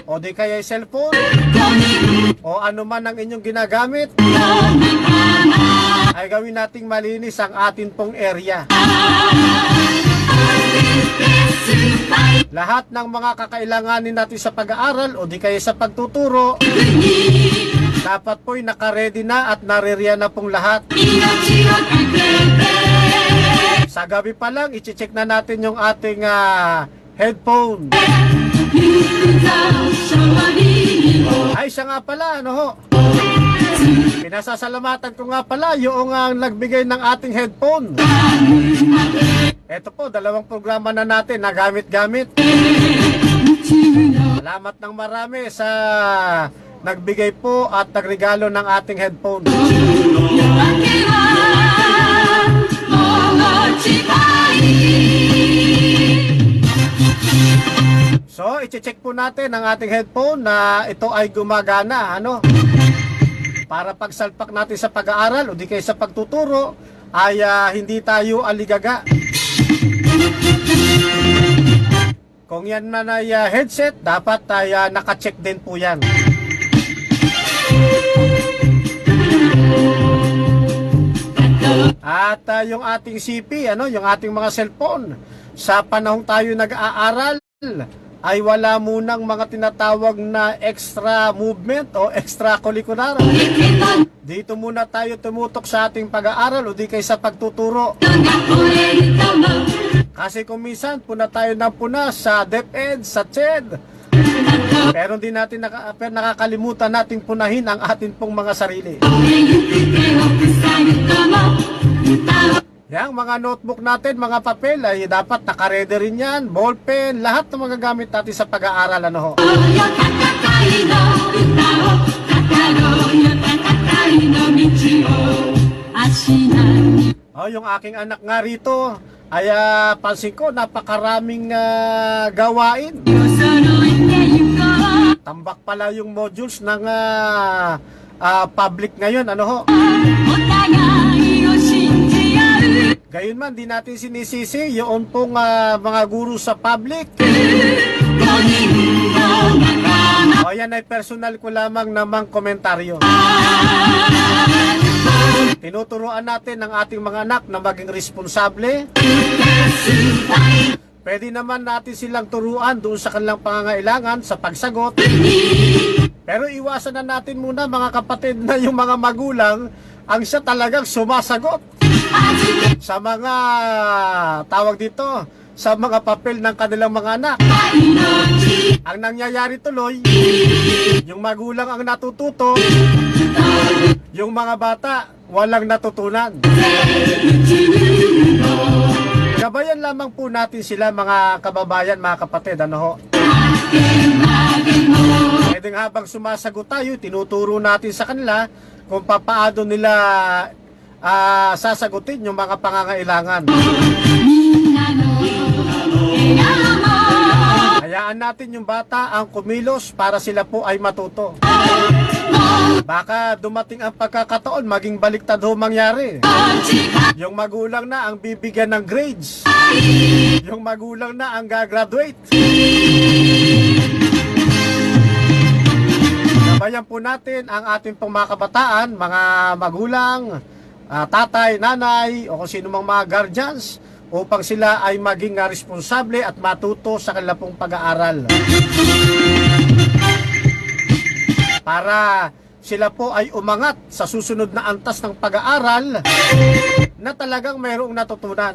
o di kaya cellphone 5人 o ano man ang inyong ginagamit, の仲間 ay gawin nating malinis ang atin pong area. Lahat ng mga kakailanganin natin sa pag-aaral o di kaya sa pagtuturo, dapat po'y nakaredy na at naririyan na pong lahat. Sa gabi pa lang, i-check na natin yung ating headphone. Ay, siya nga pala, ano ho? Pinasasalamatan ko nga pala yung nagbigay ng ating headphone. Ito po, 2 programa na natin na gamit-gamit. Salamat ng marami sa nagbigay po at nagregalo ng ating headphone. So, i-check po natin ang ating headphone na ito ay gumagana, ano? Para pagsalpak natin sa pag-aaral o di kaya sa pagtuturo ay hindi tayo aligaga. Kung yan man ay headset, dapat ay naka-check din po yan. At yung ating CP, ano, yung ating mga cellphone, sa panahong tayo nag-aaral, ay wala munang mga tinatawag na extra movement o extracurricular. Dito muna tayo tumutok sa ating pag-aaral o di kay sa pagtuturo. Kasi kung minsan puna tayo ng puna sa DepEd, sa CHED, pero hindi natin nakakalimutan nating punahin ang atin pong mga sarili. Yang mga notebook natin, mga papel ay dapat nakaredy rin yan, ballpen, lahat ng mga gamit natin sa pag-aaral, ano ho. Oh, yung aking anak nga rito ay pansin ko napakaraming gawain. Tambak pala yung modules ng public ngayon, ano ho. Gayon man, di natin sinisisi yung pong mga guru sa public. O yan ay personal ko lamang namang komentaryo. Tinuturuan natin ang ating mga anak na maging responsable. Pwede naman natin silang turuan doon sa kanilang pangangailangan sa pagsagot. Pero iwasan na natin muna mga kapatid na yung mga magulang ang siya talagang sumasagot sa mga tawag dito, sa mga papel ng kanilang mga anak. Ang nangyayari tuloy, yung magulang ang natututo, yung mga bata walang natutunan. Gabayan lamang po natin sila, mga kababayan, mga kapatid, ano ho. Pwedeng habang sumasagot tayo, tinuturo natin sa kanila kung papaano nila sasagutin yung mga pangangailangan. Hayaan natin yung bata ang kumilos para sila po ay matuto. Baka dumating ang pagkakataon, maging baliktad ho mangyari. Yung magulang na ang bibigyan ng grades. Yung magulang na ang gagraduate. Gabayan po natin ang ating pong mga kabataan, mga magulang, tatay, nanay, o kung sino mang mga guardians, upang sila ay maging responsable at matuto sa kanilang pong pag-aaral. Para sila po ay umangat sa susunod na antas ng pag-aaral na talagang mayroong natutunan.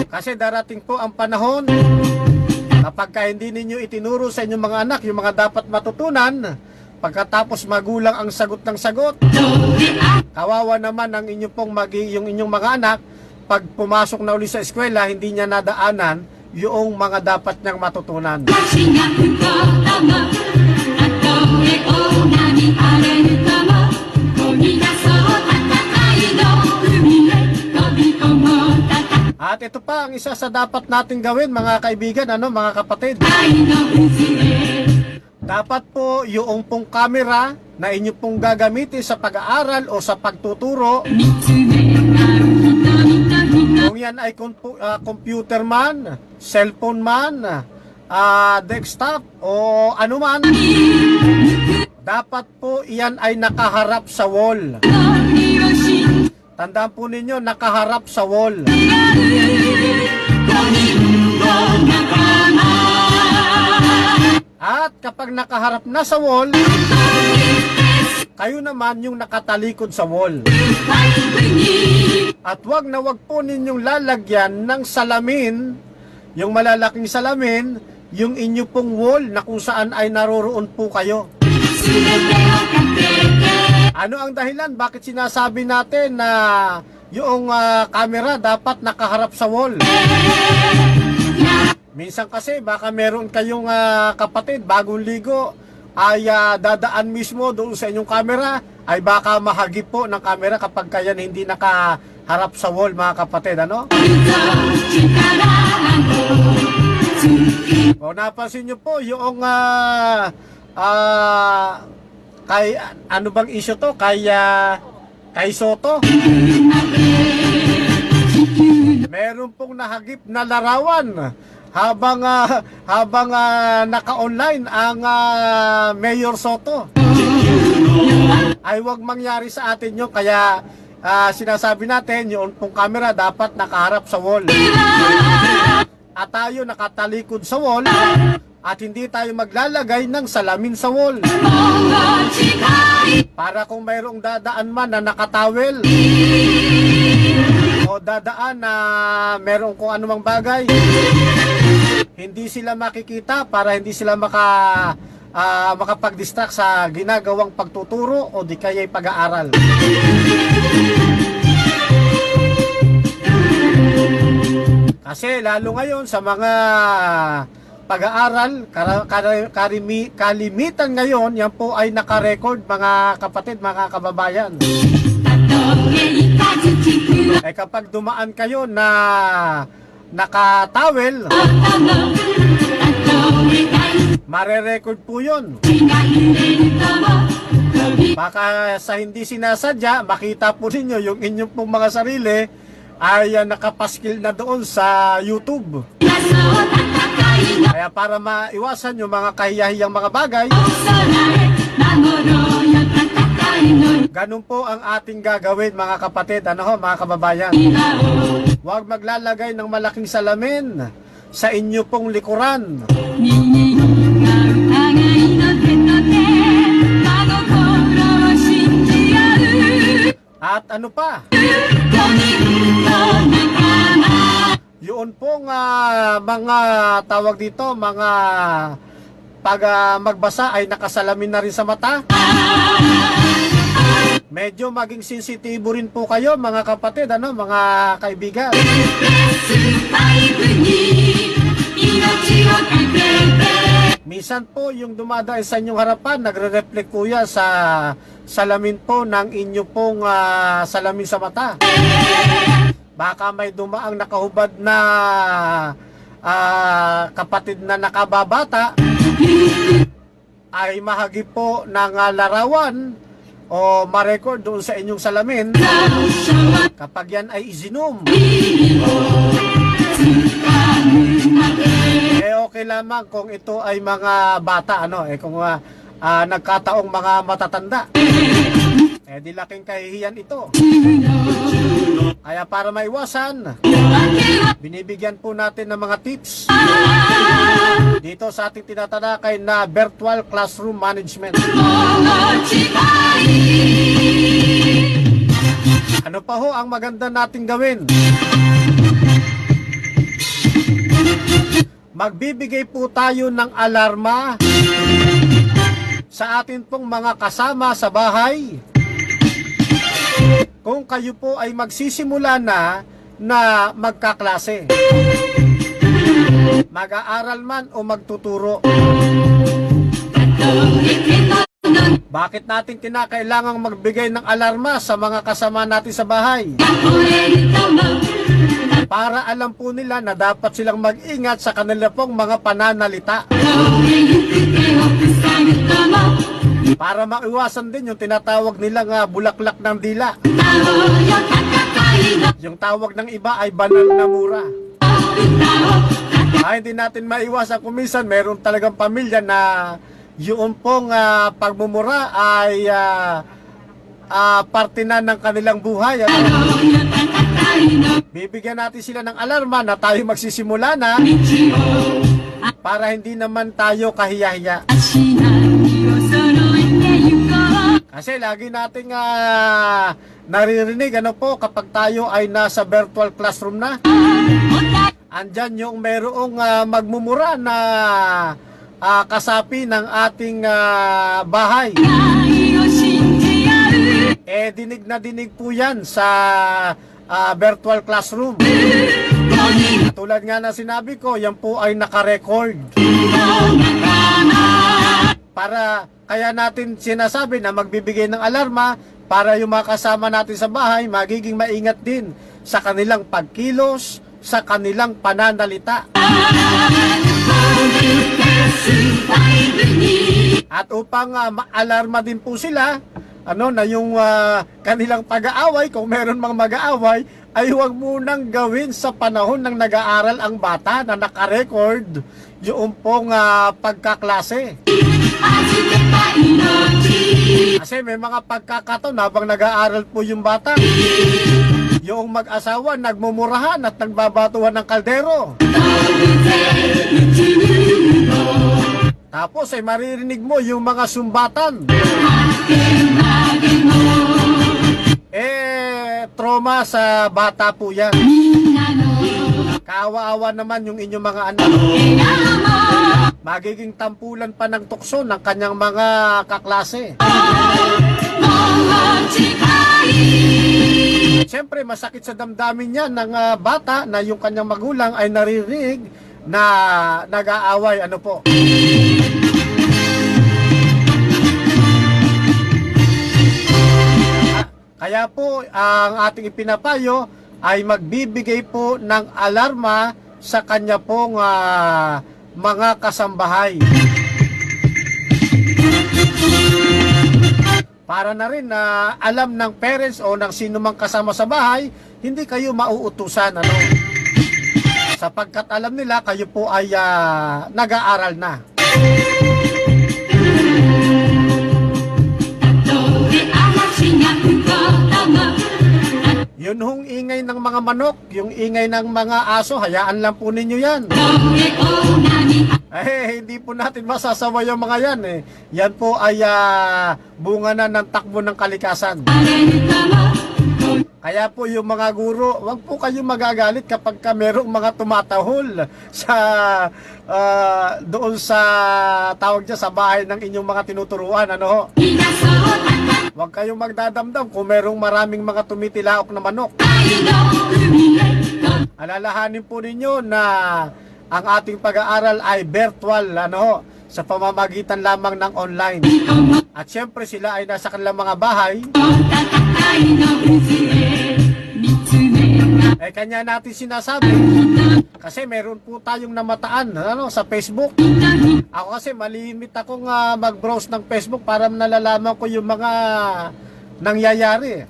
Kasi darating po ang panahon kapag hindi ninyo itinuro sa inyong mga anak yung mga dapat matutunan, pagkatapos magulang ang sagot ng sagot, kawawa naman ang inyong pong yung inyong mga anak. Pag pumasok na uli sa eskwela, hindi niya nadaanan yung mga dapat niyang matutunan. At ito pa ang isa sa dapat nating gawin, mga kaibigan, ano, mga kapatid. Dapat po yung pong camera na inyo pong gagamitin sa pag-aaral o sa pagtuturo, kung yan ay computer man, cellphone man, desktop o anuman, dapat po iyan ay nakaharap sa wall. Tandaan po ninyo, nakaharap sa wall. kapag nakaharap na sa wall, kayo naman yung nakatalikod sa wall. At wag na wag po ninyong lalagyan ng salamin, yung malalaking salamin, yung inyo pong wall na kung saan ay naroroon po kayo. Ano ang dahilan? Bakit sinasabi natin na yung camera dapat nakaharap sa wall? Minsan kasi baka meron kayong kapatid bagong ligo ay dadaan mismo doon sa inyong camera, ay baka mahagip po ng camera kapag kayan hindi nakaharap sa wall, mga kapatid, ano? O napansin nyo po yung kay ano bang issue to? Kay Soto. Meron pong nahagip na larawan habang naka-online ang Mayor Soto. Ay wag mangyari sa atin yun, kaya sinasabi natin yung pong camera dapat nakaharap sa wall. At tayo nakatalikod sa wall at hindi tayo maglalagay ng salamin sa wall. Para kung mayroong dadaan man na nakatawel o dadaan na merong kung anumang bagay, hindi sila makikita, para hindi sila makapag-distract sa ginagawang pagtuturo o di kaya'y pag-aaral. Kasi lalo ngayon sa mga pag-aaral, kalimitan ngayon, yan po ay naka-record, mga kapatid, mga kababayan. Eh kapag dumaan kayo na nakatawel, mare-record po yun. Baka sa hindi sinasadya, makita po ninyo yung inyong pong mga sarili ay nakapaskil na doon sa YouTube. Kaya para maiwasan yung mga kahiyahiyang mga bagay, ganun po ang ating gagawin, mga kapatid, mga kababayan. Huwag maglalagay ng malaking salamin sa inyo pong likuran. At ano pa? Yun pong mga tawag dito, mga pag magbasa ay nakasalamin na rin sa mata. Medyo maging sensitibo rin po kayo, mga kapatid, mga kaibigan. Minsan po yung dumadaan sa inyong harapan, nagre-reflect po yan sa salamin po ng inyo pong salamin sa mata. Baka may dumaang nakahubad na kapatid na nakababata ay mahagip po ng larawan o ma-record doon sa inyong salamin kapag yan ay izinom. Okay lamang kung ito ay mga bata, kung nagkataong mga matatanda, di laking kahihiyan ito. Kaya para maiwasan, binibigyan po natin ng mga tips dito sa ating tinatalakay na virtual classroom management. Ano pa ho ang maganda nating gawin? Magbibigay po tayo ng alarma sa atin pong mga kasama sa bahay. Kung kayo po ay magsisimula na magkaklase, mag-aaral man o magtuturo. Bakit natin kinakailangang magbigay ng alarma sa mga kasama natin sa bahay? Para alam po nila na dapat silang mag-ingat sa kanila pong mga pananalita. Para maiwasan din yung tinatawag nilang bulaklak ng dila. Yung tawag ng iba ay banal na mura. Hindi natin maiwasan kung minsan meron talagang pamilya na yung pong pagmumura ay parte na ng kanilang buhay. Bibigyan natin sila ng alarma na tayo magsisimula na para hindi naman tayo kahiya-hiya. 足並みを揃えてゆこう Kasi lagi nating naririnig ano po kapag tayo ay nasa virtual classroom na. お互い Andyan yung merong magmumura na kasapi ng ating bahay. を信じ合う Dinig na dinig po yan sa virtual classroom. Tulad nga na sinabi ko, yan po ay nakarecord. Para kaya natin sinasabi na magbibigay ng alarma para yung mga kasama natin sa bahay magiging maingat din sa kanilang pagkilos, sa kanilang pananalita. At upang ma-alarma din po sila, na yung kanilang pag-aaway, kung meron mang mag-aaway, ay huwag munang gawin sa panahon ng nag-aaral ang bata na nakarecord yung pong pagkaklase. Kasi may mga pagkakataon habang nag-aaral po yung bata, yung mag-asawa nagmumurahan at nagbabatuhan ng kaldero. Tapos ay maririnig mo yung mga sumbatan. Trauma sa bata po yan. Kaawa-awa naman yung inyong mga anak. Magiging tampulan pa ng tukso ng kanyang mga kaklase. Siyempre, masakit sa damdamin niya ng bata na yung kanyang magulang ay naririnig na nag-aaway. Ano po? Kaya po, ang ating ipinapayo ay magbibigay po ng alarma sa kanya pong mga kasambahay. Para na rin na alam ng parents o ng sino mang kasama sa bahay, hindi kayo mauutusan. Sapagkat alam nila kayo po ay nag-aaral na. Yun hong ingay ng mga manok, yung ingay ng mga aso, hayaan lang po ninyo yan. Hindi po natin masasawa yung mga yan. Yan po ay bunga na ng takbo ng kalikasan. Kaya po yung mga guro, wag po kayong magagalit kapag merong mga tumatahol sa doon sa tawag dyan sa bahay ng inyong mga tinuturuan. Huwag kayong magdadamdam kung merong maraming mga tumitilaok na manok. Alalahanin po ninyo na ang ating pag-aaral ay virtual, sa pamamagitan lamang ng online. At syempre sila ay nasa kanilang mga bahay. Kanya natin sinasabi kasi meron po tayong namataan sa Facebook. Ako kasi malimit akong mag-browse ng Facebook para nalalaman ko yung mga nangyayari.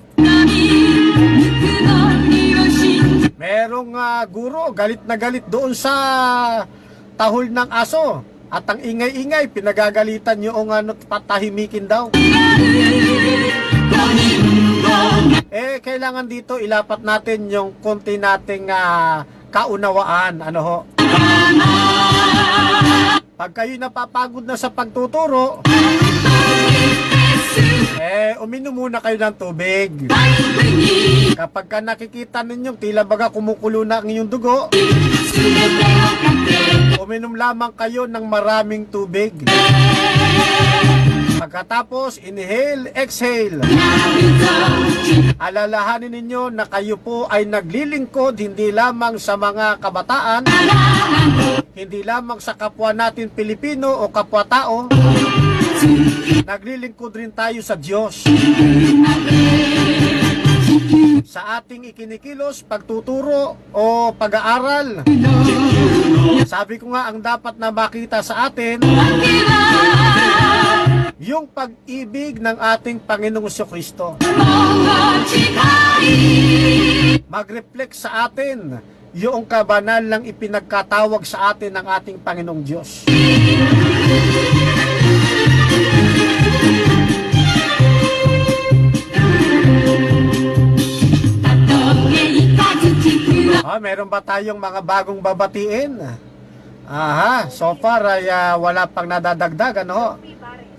Merong guro galit na galit doon sa tahol ng aso at ang ingay-ingay pinagagalitan yung patahimikin daw. Kailangan dito ilapat natin yung konti nating kaunawaan. Pag kayo napapagod na sa pagtuturo, uminom muna kayo ng tubig. Kapag ka nakikita ninyong tila baga kumukulo na ang inyong dugo, uminom lamang kayo ng maraming tubig. Pagkatapos, inhale, exhale. Alalahanin ninyo na kayo po ay naglilingkod hindi lamang sa mga kabataan, hindi lamang sa kapwa natin Pilipino o kapwa-tao, naglilingkod rin tayo sa Diyos. Sa ating ikinikilos, pagtuturo o pag-aaral, sabi ko nga ang dapat na makita sa atin, yung pag-ibig ng ating Panginoong Jesucristo. Mag-reflect sa atin yung kabanal lang ipinagkatawag sa atin ng ating Panginoong Diyos. Meron ba tayong mga bagong babatiin? Aha, so far ay wala pang nadadagdag, ano ho? Joey Bares.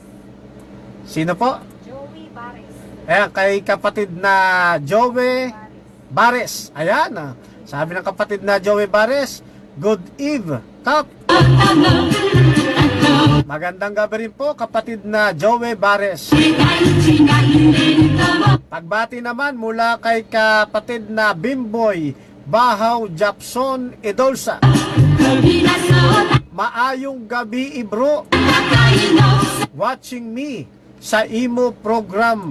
Sino po? Joey Bares. Ayan, kay kapatid na Joey Bares. Bares. Ayan, sabi ng kapatid na Joey Bares, good eve, Kap. Magandang gabi rin po, kapatid na Joey Bares. Pagbati naman mula kay kapatid na Bimboy Bahaw Japson Edolsa. Maayong gabi, ibro. Watching me sa imo program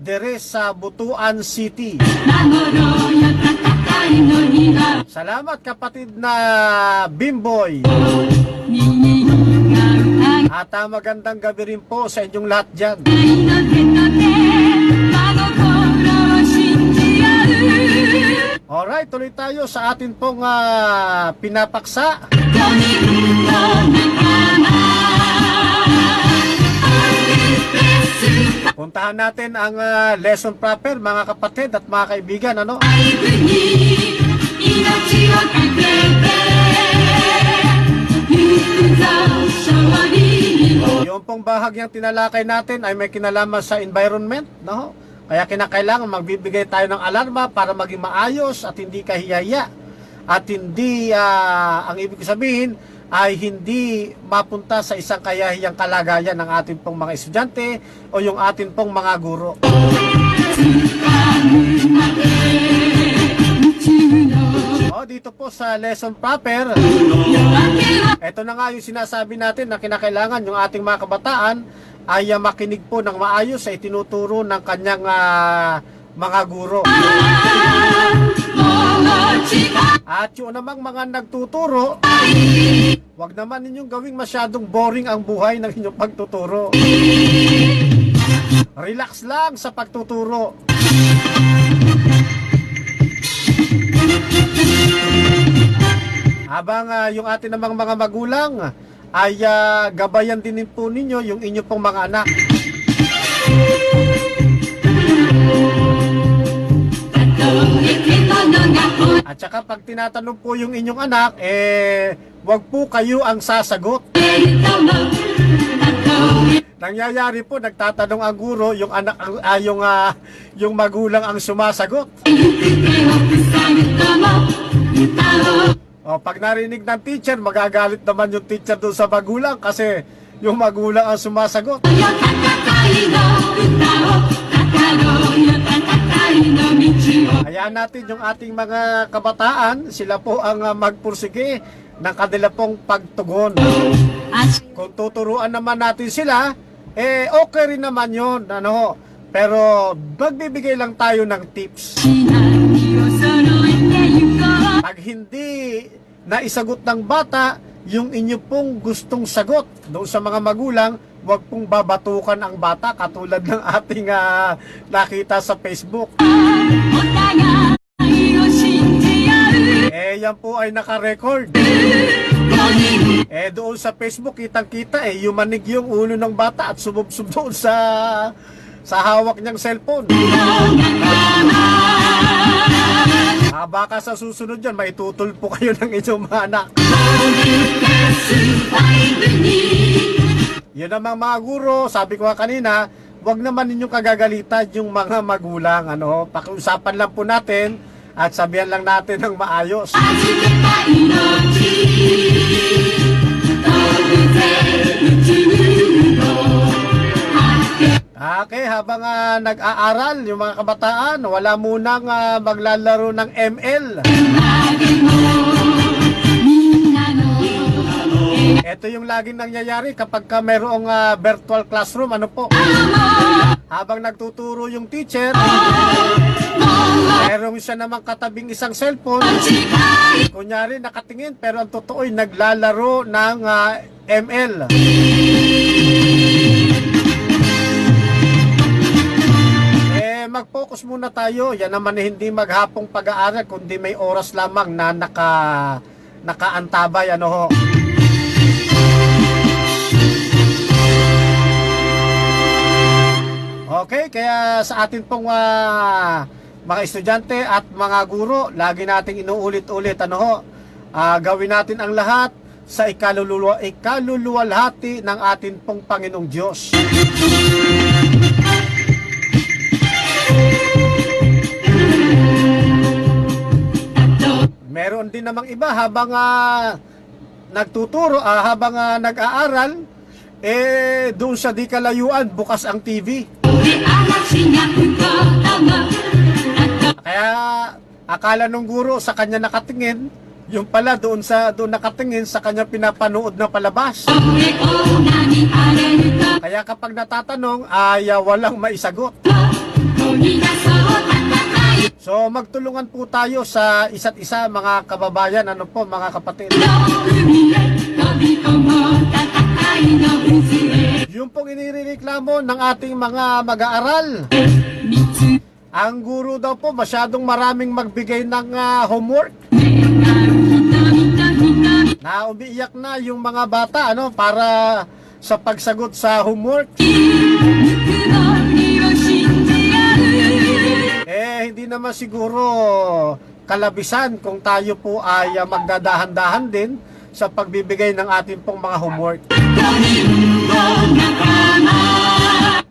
dire sa Butuan City. Salamat kapatid na Bimboy. At magandang gabi rin po sa inyong lahat dyan. Alright, tuloy tayo sa atin pong pinapaksa. Puntahan natin ang lesson proper, mga kapatid at mga kaibigan, ano? Yung pong bahagyang tinalakay natin ay may kinalaman sa environment, no? Kaya kinakailangan magbibigay tayo ng alarma para maging maayos at hindi kahihiya. At hindi, ang ibig sabihin, ay hindi mapunta sa isang kahiyahiyang kalagayan ng ating pong mga estudyante o yung ating pong mga guro. Dito po sa lesson proper, ito na nga yung sinasabi natin na kinakailangan yung ating mga kabataan ay makinig po ng maayos sa itinuturo ng kanyang mga guro. At yung namang mga nagtuturo, wag naman ninyong gawing masyadong boring ang buhay ng inyong pagtuturo. Relax lang sa pagtuturo. Habang yung atin namang mga magulang ay gabayan din po ninyo yung inyo pong mga anak. At saka pag tinatanong po yung inyong anak, wag po kayo ang sasagot. Nangyayari po, nagtatanong ang guro, yung anak yung magulang ang sumasagot. Pag narinig ng teacher, magagalit naman yung teacher doon sa magulang kasi yung magulang ang sumasagot. Hayaan natin yung ating mga kabataan, sila po ang magpursige ng kanila pong pagtugon. Kung tuturuan naman natin sila, okay rin naman yun, ano? Pero magbibigay lang tayo ng tips. Pag hindi naisagot ng bata yung inyo pong gustong sagot doon sa mga magulang, wag pong babatukan ang bata katulad ng ating nakita sa Facebook. Yan po ay naka-record. Doon sa Facebook kitang-kita yung manig yung ulo ng bata at sumubsob doon sa hawak niyang cellphone. Baka sa susunod dyan, maitutol po kayo ng inyong mga anak. Yun naman mga guro, sabi ko nga kanina, wag naman ninyong kagagalitan yung mga magulang. Pakiusapan lang po natin at sabihan lang natin ng maayos. Okay, habang nag-aaral yung mga kabataan, wala munang maglalaro ng ML. Ito yung laging nangyayari kapag mayroong virtual classroom, habang nagtuturo yung teacher, mayroong siya namang katabing isang cellphone, kunyari nakatingin pero ang totoo'y naglalaro ng ML. Mag-focus muna tayo. Yan naman hindi maghapong pag-aaral kundi may oras lamang na nakaantabay Okay, kaya sa atin pong mga estudyante at mga guro, lagi nating inuulit-ulit gawin natin ang lahat sa ikaluluwalhati ng atin pong Panginoong Diyos. Meron din namang iba habang nagtuturo, habang nag-aaral, doon sa di kalayuan, bukas ang TV. Kaya akala nung guro sa kanya nakatingin, yung pala doon nakatingin sa kanya pinapanood na palabas. Kaya kapag natatanong ay walang maisagot. So magtulungan po tayo sa isa't isa, mga kababayan, ano po, mga kapatid. Yung pong inireklamo ng ating mga mag-aaral, ang guro daw po masyadong maraming magbigay ng homework. Na umiiyak na yung mga bata, ano, para sa pagsagot sa homework. Hindi naman siguro kalabisan kung tayo po ay magdadahan-dahan din sa pagbibigay ng ating pong mga homework.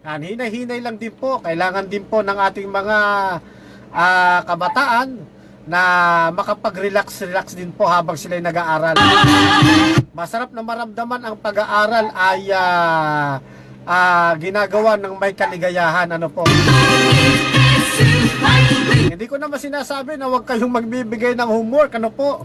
Hinay-hinay lang din po. Kailangan din po ng ating mga kabataan na makapag-relax din po habang sila'y nag-aaral. Masarap na maramdaman ang pag-aaral ay ginagawa ng may kaligayahan, ano po. Hindi ko naman sinasabi na huwag kayong magbibigay ng homework, ano po.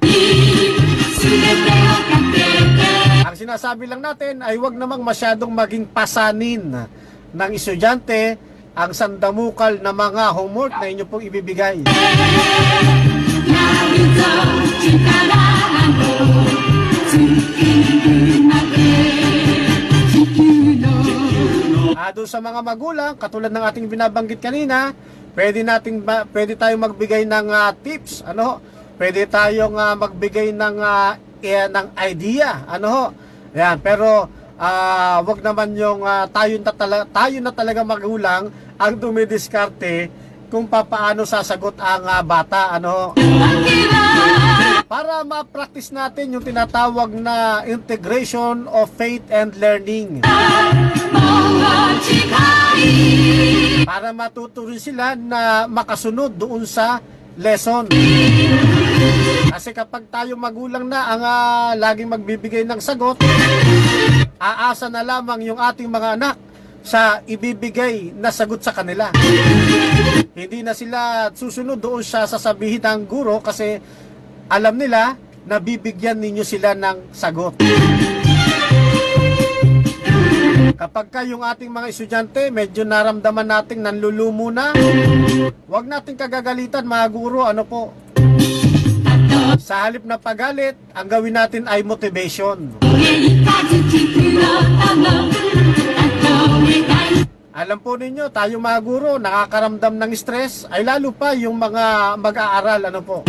Ang sinasabi lang natin ay huwag namang masyadong maging pasanin ng estudyante ang sandamukal na mga homework na inyo pong ibibigay. Doon sa mga magulang, katulad ng ating binabanggit kanina, pwede tayong magbigay ng tips, ano? Pwede tayong magbigay ng idea, ano? Yan, pero wag naman yung tayo na talaga magulang ang dumidiskarte kung paano sasagot ang bata, ano? Para ma-practice natin yung tinatawag na integration of faith and learning. Para matuto rin sila na makasunod doon sa lesson. Kasi kapag tayo magulang na ang laging magbibigay ng sagot, aasa na lamang yung ating mga anak sa ibibigay na sagot sa kanila. Hindi na sila susunod doon sa sasabihin ng guro kasi alam nila na bibigyan ninyo sila ng sagot. Kapag yung ating mga estudyante medyo naramdaman nating nanlulumo na, huwag nating kagagalitan, mga guro, ano po. Sa halip na pagalit, ang gawin natin ay motivation. Alam po ninyo, tayong mga guro, nakakaramdam ng stress, ay lalo pa yung mga mag-aaral, ano po.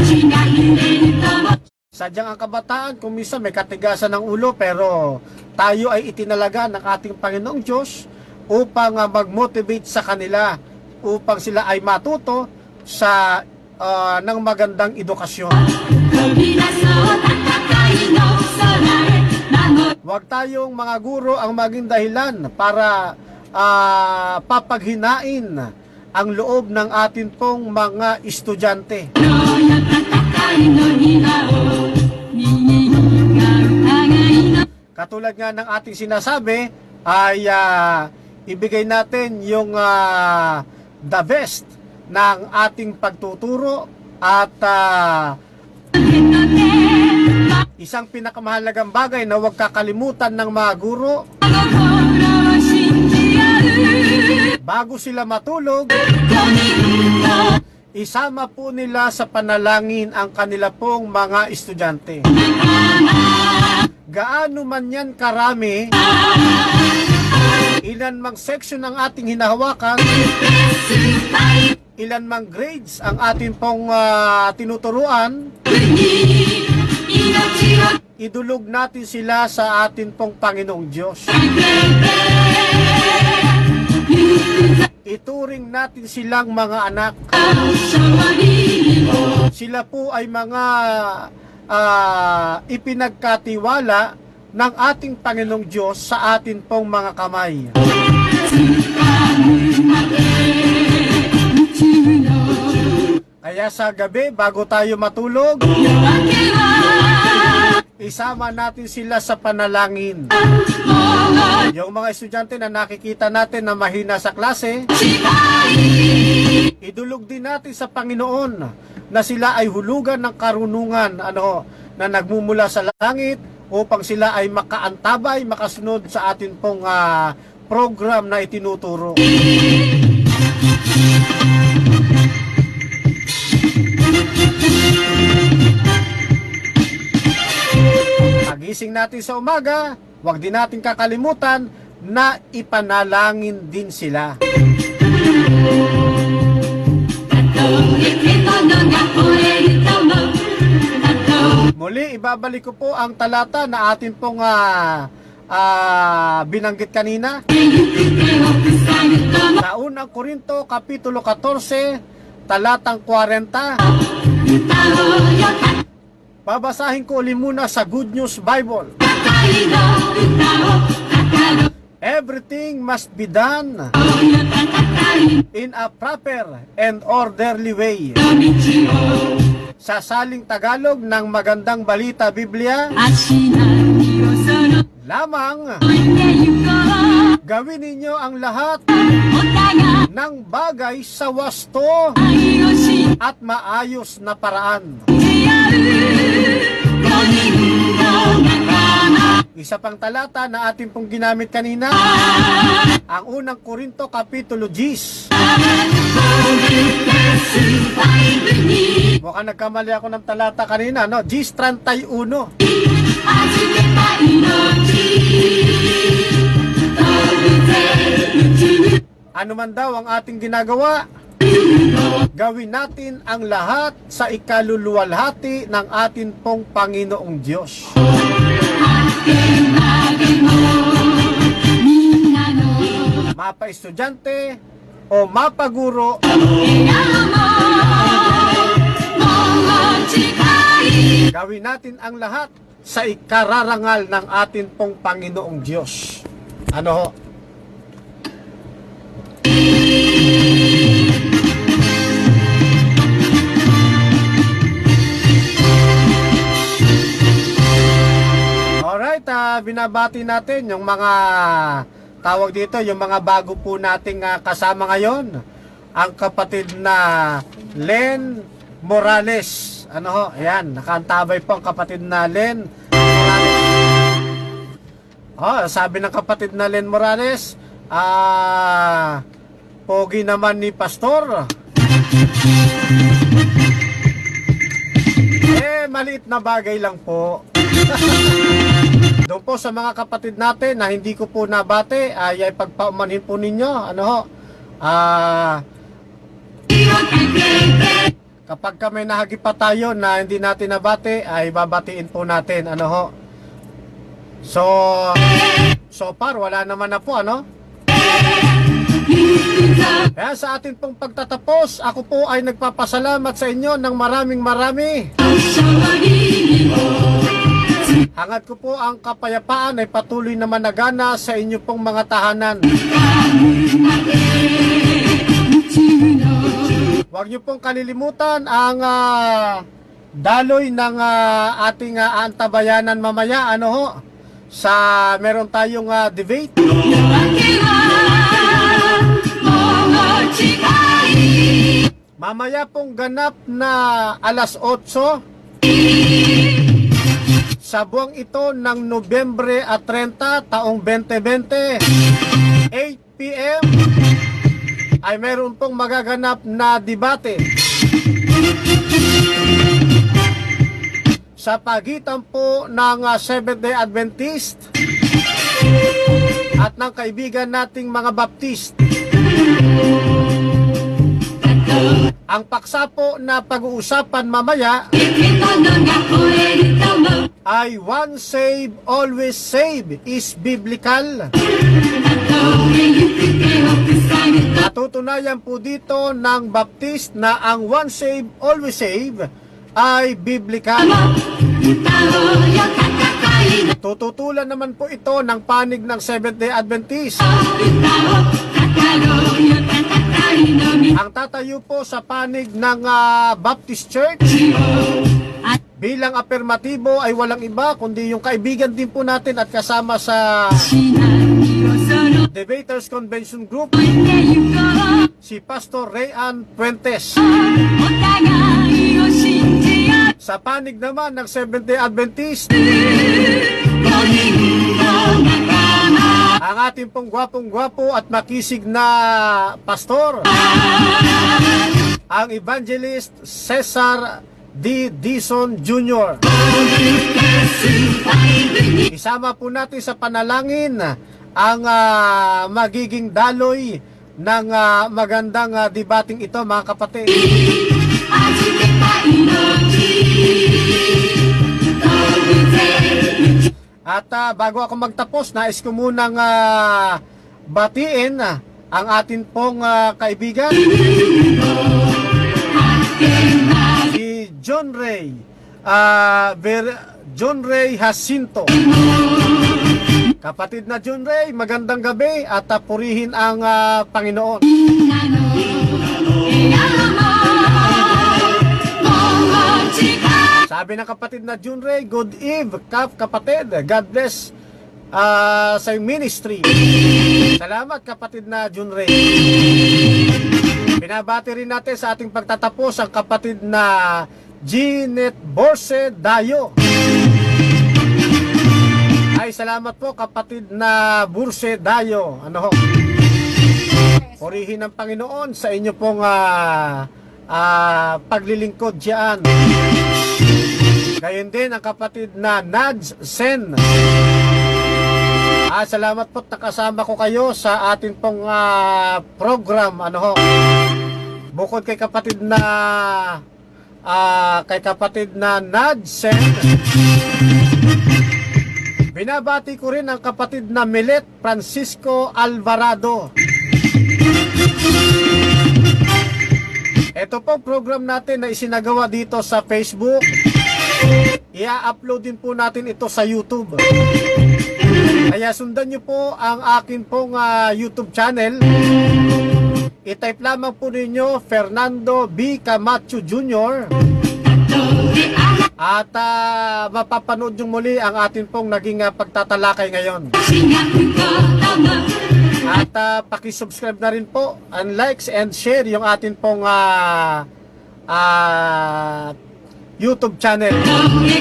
Sadyang ang kabataan, kung minsan may katigasan ng ulo, pero tayo ay itinalaga ng ating Panginoong Diyos upang mag-motivate sa kanila, upang sila ay matuto sa ng magandang edukasyon. Huwag tayong mga guro ang maging dahilan para papaghinain ang loob ng atin pong mga estudyante. Katulad nga ng ating sinasabi ay ibigay natin yung the best ng ating pagtuturo at isang pinakamahalagang bagay na huwag kakalimutan ng mga guro bago sila matulog, isama po nila sa panalangin ang kanila pong mga estudyante. Gaano man yan karami, ilan mang section ang ating hinahawakan, ilan mang grades ang ating pong tinuturuan, idulog natin sila sa atin pong Panginoong Diyos. Ituring natin silang mga anak. Sila po ay mga ipinagkatiwala ng ating Panginoong Diyos sa atin pong mga kamay. Kaya sa gabi, bago tayo matulog, isama natin sila sa panalangin. Yung mga estudyante na nakikita natin na mahina sa klase, idulog din natin sa Panginoon na sila ay hulugan ng karunungan na nagmumula sa langit upang sila ay makaantabay, makasunod sa atin pong program na itinuturo. Pagising natin sa umaga, huwag din natin kakalimutan na ipanalangin din sila. Muli, ibabalik ko po ang talata na atin pong binanggit kanina. Sa unang Korinto, Kapitulo 14, talatang 40. Babasahin ko ulit muna sa Good News Bible. Everything must be done in a proper and orderly way. Sa saling Tagalog ng Magandang Balita Biblia, lamang gawin ninyo ang lahat ng bagay sa wasto at maayos na paraan. Isa pang talata na ating pong ginamit kanina, ang unang Korinto Kapitulo 10. Mukhang nagkamali ako ng talata kanina, no? 10:31. Ano man daw ang ating ginagawa, gawin natin ang lahat sa ikaluluwalhati ng atin pong Panginoong Diyos. Mapa-estudyante o mapaguro, gawin natin ang lahat sa ikararangal ng atin pong Panginoong Diyos. Ano ho? Alright, binabati natin yung mga tawag dito, yung mga bago po nating kasama ngayon. Ang kapatid na Len Morales. Ano ho? Ayan, nakaantabay po ang kapatid na Len Morales. Oh, sabi ng kapatid na Len Morales, pogi naman ni Pastor. Maliit na bagay lang po. Doon po sa mga kapatid natin na hindi ko po nabate, ay pagpaumanhin po ninyo. Ano ho? Kapag kami nahagip pa tayo na hindi natin nabate, ay babatiin po natin. Ano ho? So far, wala naman na po, ano? Kaya sa atin pong pagtatapos, ako po ay nagpapasalamat sa inyo ng marami. Hangad ko po ang kapayapaan ay patuloy na managana sa inyo pong mga tahanan. Huwag niyo pong kalilimutan ang daloy ng ating antabayanan mamaya. Ano ho? Meron tayong debate. Mamaya pong ganap na alas 8 sa buwang ito ng Nobyembre 30, taong 2020, 8 p.m. ay meron pong magaganap na debate sa pagitan po ng Seventh-day Adventist at ng kaibigan nating mga Baptist. Ang paksa po na pag-uusapan mamaya ay One Save, Always Save is biblical. Natutunayan po dito ng Baptist na ang One Save, Always Save ay biblical. 歌おうよ戦いの Tututulan naman po ito ng panig ng Seventh-day Adventist. 歌を語ろうよ戦いの道 Ang tatayo po sa panig ng Baptist Church を bilang afirmatibo ay walang iba kundi yung kaibigan din po natin at kasama sa しないよその Debaters Convention Group, 置いてゆこう si Pastor Rayan Puentes. お互いを信じ合う Sa panig naman ng Seventh-day Adventist, 5人の仲間 ang ating pong gwapong-gwapo at makisig na pastor, ang Evangelist Cesar D. Dizon Jr. Isama po natin sa panalangin ang magiging daloy ng magandang debating ito, mga kapatid. 預けた命動物 At bago ako magtapos, nais ko munang batiin ang atin pong kaibigan, si John Ray, John Ray Jacinto. Kapatid na John Ray, magandang gabi at purihin ang Panginoon. みんなの笑顔ももう近い Sabi ng kapatid na John Ray, good eve, kapatid. God bless sa iyong ministry. Salamat kapatid na John Ray. Binabati rin natin sa ating pagtatapos ang kapatid na Jeanette Borse Dayo. Ay, salamat po kapatid na Borse Dayo. Ano ho? Purihin ng Panginoon sa inyo pong paglilingkod diyan. Gayon din ang kapatid na Nads Sen. Salamat po nakasama ko kayo sa atin pong program. Ano ho? Bukod kay kapatid na Nads Sen, binabati ko rin ang kapatid na Milet Francisco Alvarado. Ito po program natin na isinagawa dito sa Facebook. Ia-upload din po natin ito sa YouTube. Kaya sundan nyo po ang akin pong YouTube channel. I-type lamang po ninyo Fernando B. Camacho Jr. At mapapanood nyo muli ang atin pong naging pagtatalakay ngayon. 違うことも At pakisubscribe na rin po and likes and share yung atin pong YouTube channel. 声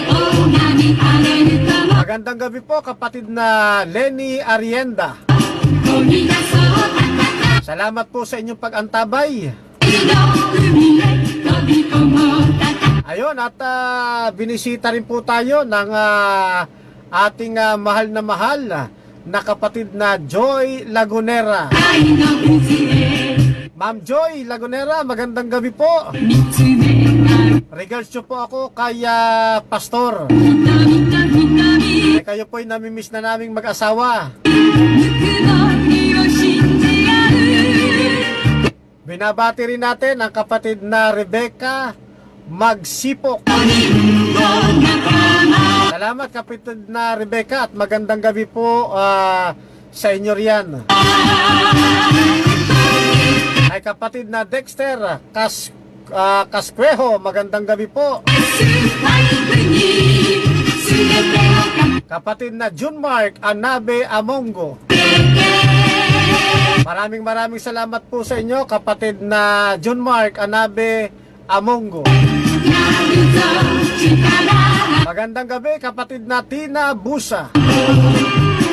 を波荒れるとも Magandang gabi po kapatid na Lenny Arienda. こぎ出そう戦 Salamat po sa inyong pag-antabay. いの海へ飛び込もう戦 Ayun, at binisita rin po tayo ng ating mahal na kapatid na Joy Lagunera. いの水へ Ma'am Joy Lagunera, magandang gabi po. 見つめ合う Regards nyo po ako kay Pastor. 瞳と瞳 Kayo po'y namimiss na naming mag-asawa. ぬくもりを信じ合う Binabati rin natin ang kapatid na Rebecca Magsipok. 5人の仲間 Salamat kapatid na Rebecca at magandang gabi po sa inyo riyan. Ay kapatid na Dexter Casquejo, magandang gabi po. スパイクに全てを Kapatid na Junmark Anabe Amongo. Maraming salamat po sa inyo kapatid na Junmark Anabe Amongo. やるぞ力 Magandang gabi kapatid na Tina Busa.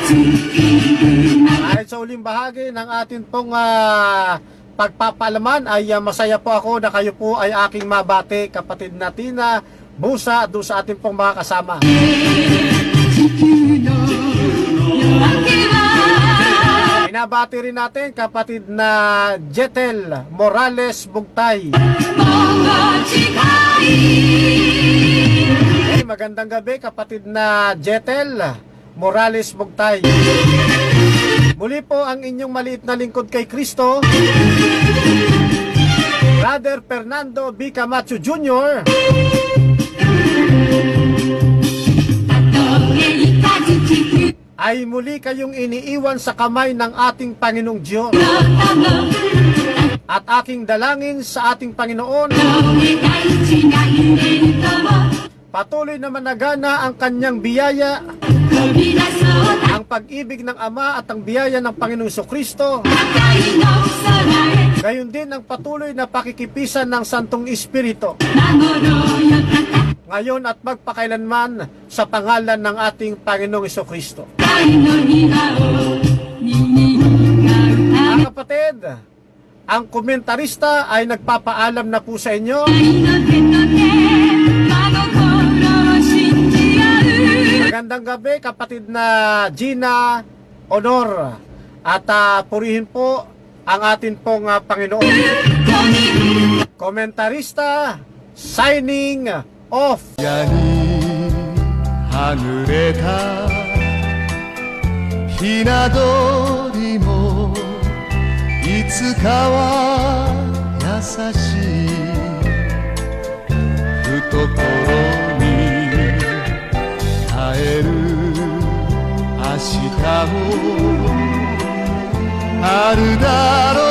尽きるま Kahit sa uling bahagi ng atin pong pagpapalaman ay masaya po ako na kayo po ay aking mabati kapatid na Tina Busa doon sa ating pong mga kasama. 地球の夜明けは Binabati rin natin kapatid na Jetel Morales Bugtay. もう近い Hey, magandang gabi kapatid na Jetel Morales Bugtay. Muli po ang inyong maliit na lingkod kay Kristo, Brother Fernando B. Camacho Jr. ay muli kayong iniiwan sa kamay ng ating Panginoong Diyos. At aking dalangin sa ating Panginoon, patuloy na managana ang kanyang biyaya, ang pag-ibig ng Ama at ang biyaya ng Panginoong Jesucristo. Gayon din ang patuloy na pakikipisan ng Santong Espiritu, ngayon at magpakailanman, sa pangalan ng ating Panginoong Jesucristo. Mga kapatid, ang komentarista ay nagpapaalam na po sa inyo. Magandang gabi, kapatid na Gina Honor. At purihin po ang atin pong Panginoon. Komentarista, signing off. 하늘에 다ひな鳥もいつかは優しい懐に帰る明日もあるだろう